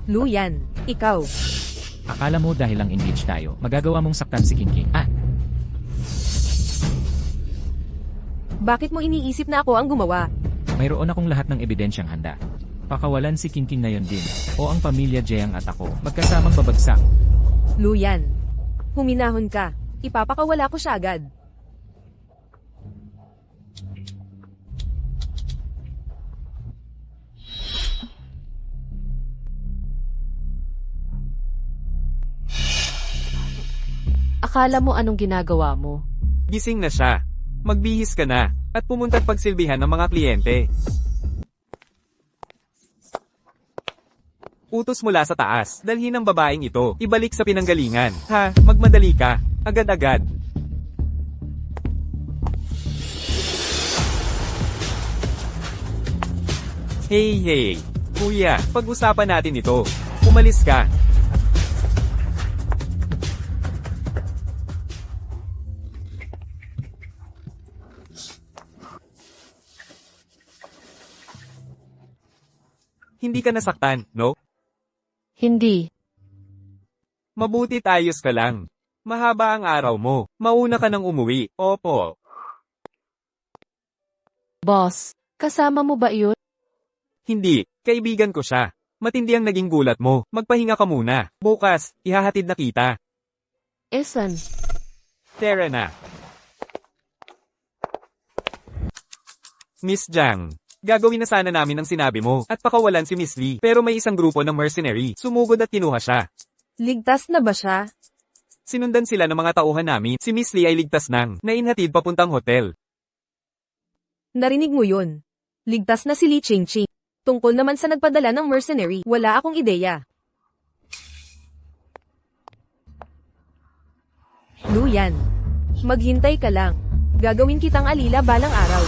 Luyan, ikaw. Akala mo dahil lang engage tayo, magagawa mong saktan si Qingqing. Bakit mo iniisip na ako ang gumawa? Mayroon akong lahat ng ebidensyang handa. Pakawalan si Qingqing ngayon din, o ang pamilya Jiang at ako, magkasamang babagsak. Luyan, huminahon ka. Ipapakawala ko siya agad. Akala mo anong ginagawa mo? Gising na siya. Magbihis ka na, at pumunta't pagsilbihan ng mga kliyente. Utos mula sa taas, dalhin ang babaeng ito, ibalik sa pinanggalingan. Ha, magmadali ka, agad-agad. Hey, kuya, pag-usapan natin ito. Umalis ka. Hindi ka nasaktan, no? Hindi. Mabutit ayos ka lang. Mahaba ang araw mo. Mauna ka nang umuwi. Opo. Boss, kasama mo ba iyon? Hindi. Kaibigan ko siya. Matindi ang naging gulat mo. Magpahinga ka muna. Bukas, ihahatid na kita. Esan? Tara na. Miss Jiang. Gagawin na sana namin ang sinabi mo, at pakawalan si Miss Lee. Pero may isang grupo ng mercenary. Sumugod at kinuha siya. Ligtas na ba siya? Sinundan sila ng mga tauhan namin. Si Miss Lee ay ligtas nang nainhatid papuntang hotel. Narinig mo yun. Ligtas na si Li Qingqing. Tungkol naman sa nagpadala ng mercenary, wala akong ideya. Luyan. Maghintay ka lang. Gagawin kitang alila balang araw.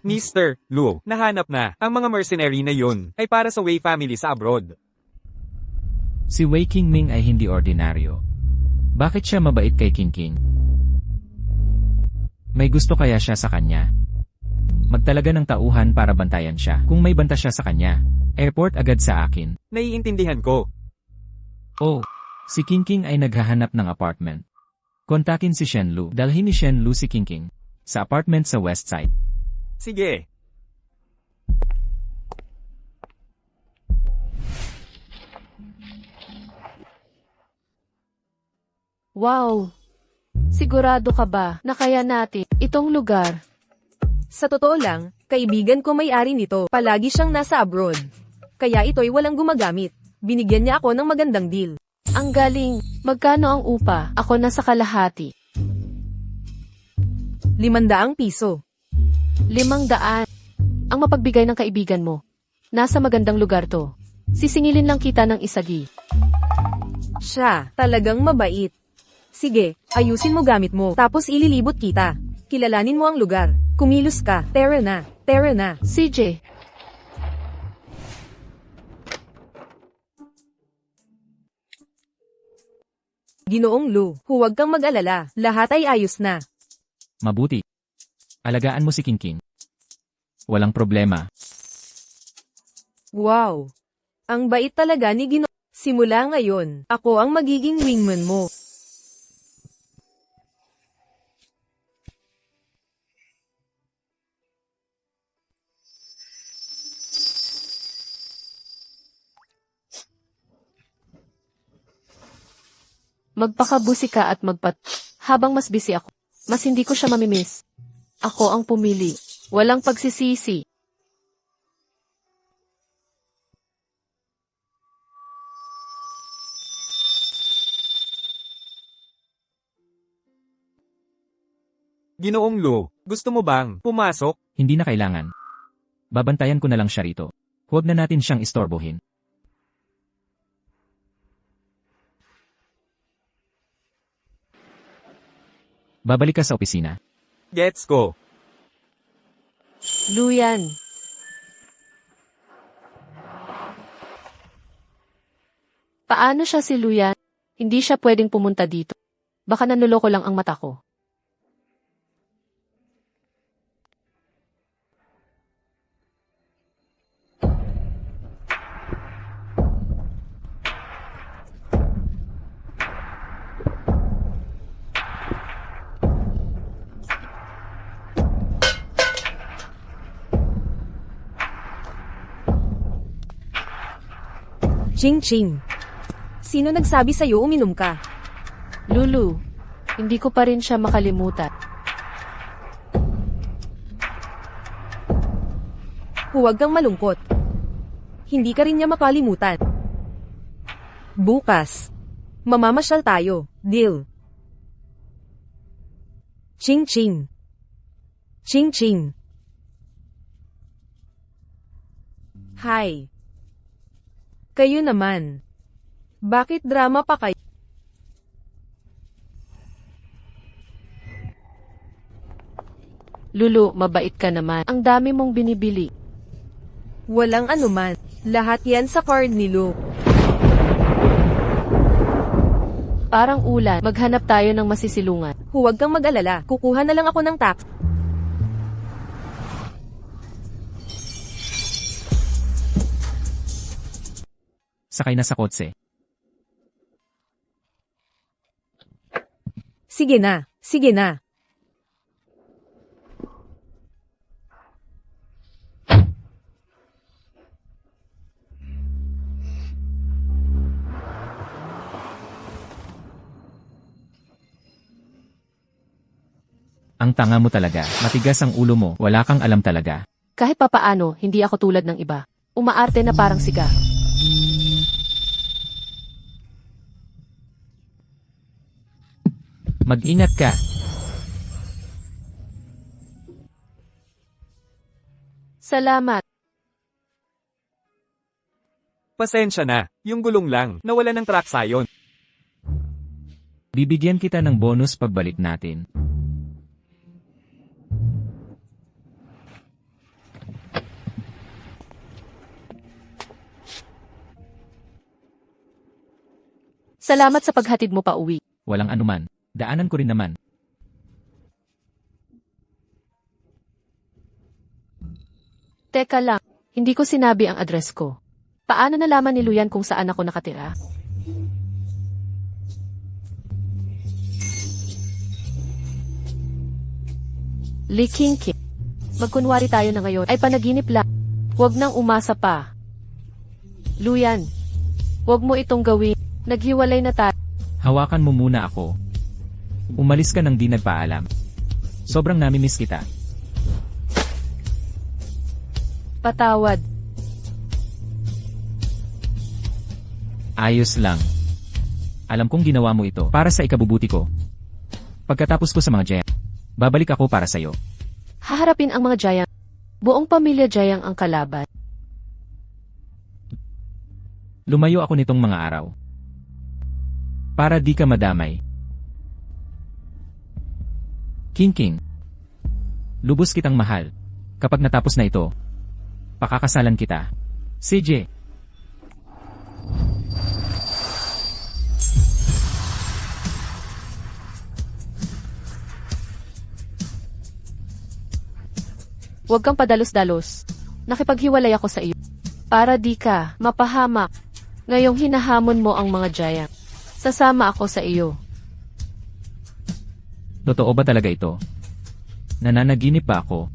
Mr. Luo, nahanap na. Ang mga mercenary na yun ay para sa Wei family sa abroad. Si Wei Qingming ay hindi ordinaryo. Bakit siya mabait kay Qingqing? May gusto kaya siya sa kanya? Magtalaga ng tauhan para bantayan siya. Kung may banta siya sa kanya, airport agad sa akin. Naiintindihan ko. Oh, si Qingqing ay naghahanap ng apartment. Kontakin si Shenlu. Dalhin ni Shenlu si Qingqing sa apartment sa west side. Sige. Wow! Sigurado ka ba na kaya natin itong lugar? Sa totoo lang, kaibigan ko may-ari nito, palagi siyang nasa abroad. Kaya ito'y walang gumagamit. Binigyan niya ako ng magandang deal. Ang galing! Magkano ang upa? Ako nasa kalahati. 500 piso. 500. Ang mapagbigay ng kaibigan mo. Nasa magandang lugar to. Sisingilin lang kita ng isagi. Siya, talagang mabait. Sige, ayusin mo gamit mo, tapos ililibot kita. Kilalanin mo ang lugar. Kumilos ka, tara na, tara na. CJ, Ginoong Lu, huwag kang mag-alala, lahat ay ayos na. Mabuti. Alagaan mo si Kingking. Walang problema. Wow! Ang bait talaga ni Gino. Simula ngayon, ako ang magiging wingman mo. magpakabusi ka at habang mas busy ako, mas hindi ko siya mamimiss. Ako ang pumili. Walang pagsisisi. Ginoong Lu, gusto mo bang pumasok? Hindi na kailangan. Babantayan ko na lang siya rito. Huwag na natin siyang istorbohin. Babalik ka sa opisina. Gets ko. Luyan. Paano siya si Luyan? Hindi siya pwedeng pumunta dito. Baka nanuloko lang ang mata ko. Ching Ching. Sino nagsabi sa'yo uminom ka? Lulu, hindi ko pa rin siya makalimutan. Huwag kang malungkot. Hindi ka rin niya makalimutan. Bukas, mamamasyal tayo, deal. Ching Ching. Ching Ching. Hi. Kayo naman. Bakit drama pa kayo? Lulu, mabait ka naman. Ang dami mong binibili. Walang anuman. Lahat yan sa card ni Lu. Parang ulan. Maghanap tayo ng masisilungan. Huwag kang mag-alala. Kukuha na lang ako ng tax. Sakay na sa kotse. Sige na. Sige na. Ang tanga mo talaga. Matigas ang ulo mo. Wala kang alam talaga. Kahit papaano, hindi ako tulad ng iba. Umaarte na parang siga. Mag-ingat ka. Salamat. Pasensya na, yung gulong lang, nawala ng track sayon. Bibigyan kita ng bonus pagbalik natin. Salamat sa paghatid mo pa uwi. Walang anuman. Daanan ko rin naman. Teka lang, hindi ko sinabi ang address ko. Paano nalaman ni Luyan kung saan ako nakatira? Liking. Magkunwari tayo na ngayon ay panaginip lang. Huwag nang umasa pa. Luyan, huwag mo itong gawin. Naghiwalay na tayo. Hawakan mo muna ako. Umalis ka nang di nagpaalam. Sobrang namimiss kita. Patawad. Ayos lang. Alam kong ginawa mo ito para sa ikabubuti ko. Pagkatapos ko sa mga Jayang, babalik ako para sa'yo. Haharapin ang mga Jayang. Buong pamilya Jayang ang kalaban. Lumayo ako nitong mga araw. Para di ka madamay. King. Lubos kitang mahal. Kapag natapos na ito, pakakasalan kita. CJ. Huwag kang padalos-dalos. Nakipaghiwalay ako sa iyo. Para di ka mapahamak. Ngayong hinahamon mo ang mga Jayang. Sasama ako sa iyo. Totoo ba talaga ito? Nananaginip ba ako?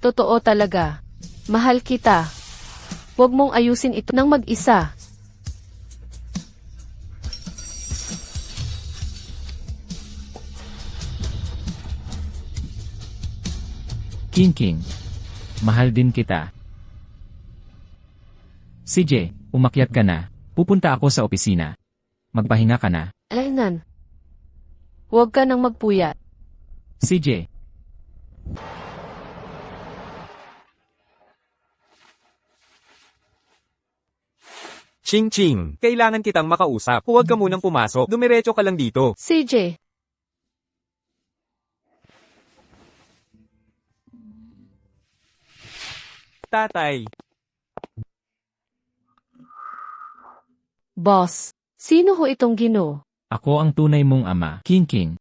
Totoo talaga. Mahal kita. Huwag mong ayusin ito ng mag-isa. King. Mahal din kita. CJ, umakyat ka na. Pupunta ako sa opisina. Magpahinga ka na. Alaynan. Huwag ka nang magpuyat. CJ. Ching, kailangan kitang makausap. Huwag ka munang pumasok. Dumiretso ka lang dito. CJ. Tatay. Boss. Sino ho itong Ginoo? Ako ang tunay mong ama. King.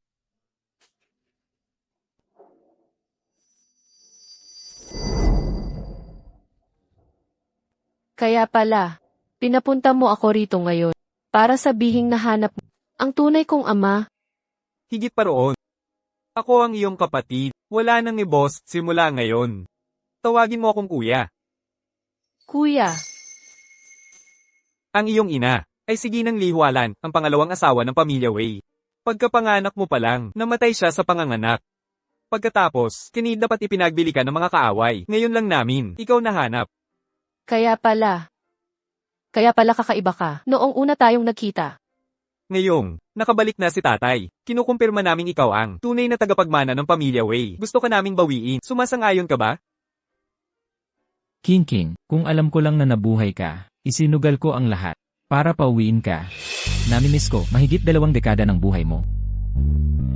Kaya pala, pinapunta mo ako rito ngayon. Para sabihing nahanap mo ang tunay kong ama. Higit pa roon. Ako ang iyong kapatid. Wala nang ni boss simula ngayon. Tawagin mo akong kuya. Kuya. Ang iyong ina ay si Ginang Lihualan, ang pangalawang asawa ng pamilya Wei. Pagkapanganak mo pa lang, namatay siya sa panganganak. Pagkatapos, kinidnap at ipinagbili ka ng mga kaaway. Ngayon lang namin, ikaw nahanap. Kaya pala kakaiba ka. Noong una tayong nagkita. Ngayong, nakabalik na si tatay. Kinukumpirma naming ikaw ang tunay na tagapagmana ng pamilya Wei. Gusto ka naming bawiin. Sumasang-ayon ka ba? King, kung alam ko lang na nabuhay ka, isinugal ko ang lahat. Para pauwiin ka. Namimiss ko, mahigit 2 dekada ng buhay mo.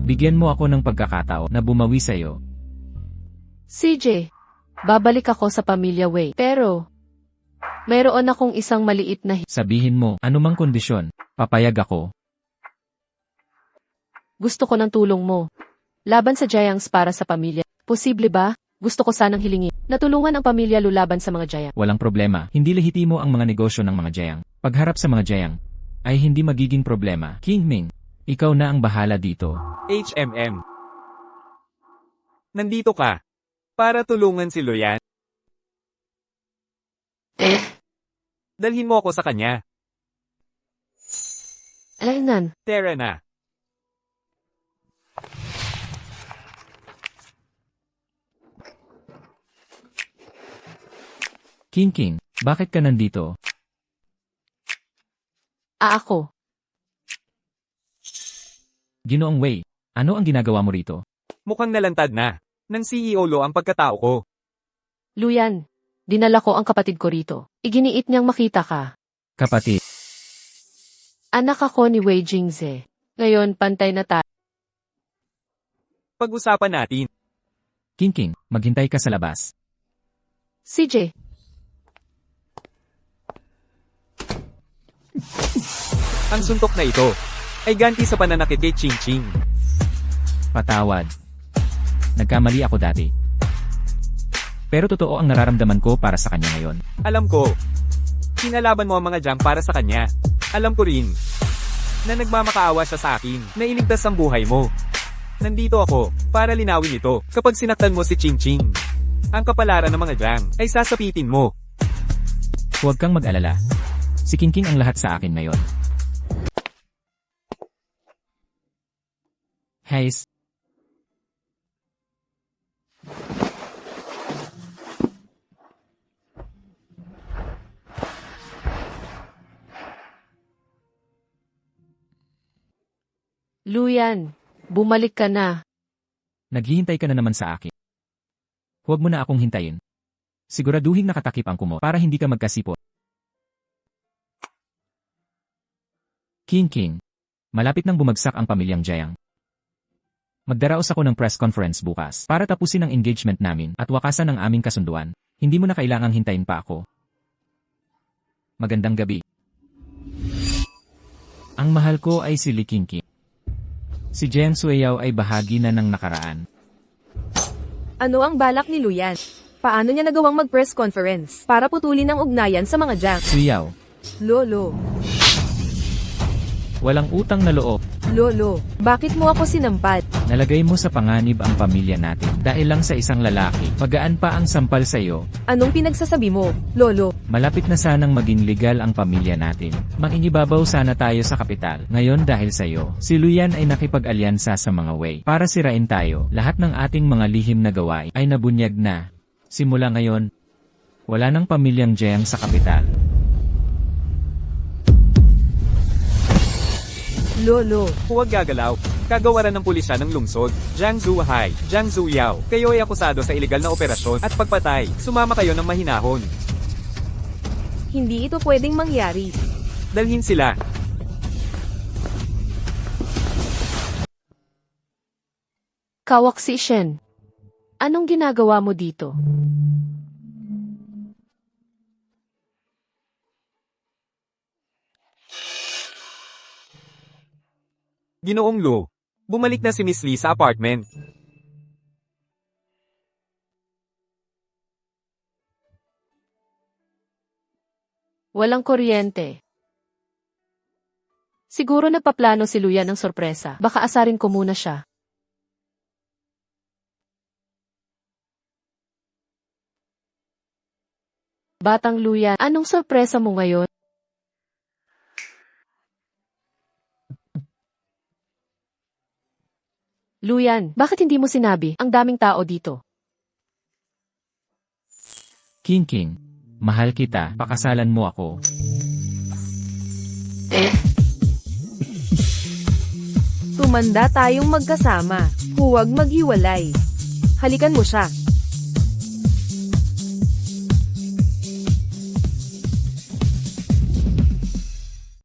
Bigyan mo ako ng pagkakataon na bumawi sa'yo. CJ, babalik ako sa pamilya Wei. Pero, mayroon akong isang maliit na Sabihin mo, anumang kondisyon, papayag ako. gusto ko ng tulong mo. Laban sa Jayangs para sa pamilya. Posible ba? Gusto ko sanang hilingin. Natulungan ang pamilya lulaban sa mga Jayang. Walang problema, hindi lehitimo ang mga negosyo ng mga Jayang. Pagharap sa mga Jayang, ay hindi magiging problema. King Ming, ikaw na ang bahala dito. HMM. Nandito ka. Para tulungan si Luyan. Dalhin mo ako sa kanya. Alaynan. Tara na. King, bakit ka nandito? Ako. Ginoong Wei, ano ang ginagawa mo rito? Mukhang nalantad na. Nang CEO Lo ang pagkatao ko. Luyan, dinala ko ang kapatid ko rito. Iginiit niyang makita ka. Kapatid, Anak ako ni Wei Jingze. Ngayon, pantay na tayo. Pag-usapan natin. King, maghintay ka sa labas. CJ, Ang suntok na ito ay ganti sa pananakit kay Ching. Patawad. Nagkamali ako dati. Pero totoo ang nararamdaman ko para sa kanya ngayon. Alam ko. Kinalaban mo ang mga jam para sa kanya. Alam ko rin na nagmamakaawa siya sa akin na iligtas ang buhay mo. Nandito ako para linawin ito kapag sinaktan mo si Ching. Ang kapalaran ng mga jam ay sasapitin mo. Huwag kang mag-alala. Si King ang lahat sa akin ngayon. Hays. Luyan, bumalik ka na. Naghihintay ka na naman sa akin. Huwag mo na akong hintayin. Siguraduhin nakatakip ang kumot para hindi ka magkasipot. King, malapit nang bumagsak ang pamilyang Jiang. Magdaraos ako ng press conference bukas para tapusin ang engagement namin at wakasan ang aming kasunduan. Hindi mo na kailangang hintayin pa ako. Magandang gabi. Ang mahal ko ay si Li King. Si Jiang Suiyao ay bahagi na ng nakaraan. Ano ang balak ni Luyan? Paano niya nagawang mag-press conference para putulin ang ugnayan sa mga Jiang? Suiyao, Lolo, walang utang na loob. Lolo, bakit mo ako sinampal? Nalagay mo sa panganib ang pamilya natin dahil lang sa isang lalaki. Pagaan pa ang sampal sa iyo. Anong pinagsasabi mo, Lolo? Malapit na sanang maging legal ang pamilya natin. Mangingibabaw sana tayo sa kapital. Ngayon dahil sa iyo, si Luyan ay nakipag-alyansa sa mga Wei. Para sirain tayo, lahat ng ating mga lihim na gawain ay nabunyag na. Simula ngayon, wala nang pamilyang Jiang sa kapital. Lolo, Huwag gagalaw. Kagawaran ng pulisya ng lungsod. Jiang Zuhai, Jiang Zuyao. Kayo ay akusado sa ilegal na operasyon at pagpatay. Sumama kayo ng mahinahon. hindi ito pwedeng mangyari. Dalhin sila. Kawak si Shen. Anong ginagawa mo dito? Ginoong Lu. Bumalik na si Miss Lee sa apartment. Walang kuryente. Siguro nagpaplano si Luyan ng sorpresa. Baka asarin ko muna siya. Batang Luyan, anong sorpresa mo ngayon? Luyan, bakit hindi mo sinabi? Ang daming tao dito. King, mahal kita, pakasalan mo ako. Tumanda tayong magkasama. Huwag maghiwalay. Halikan mo siya.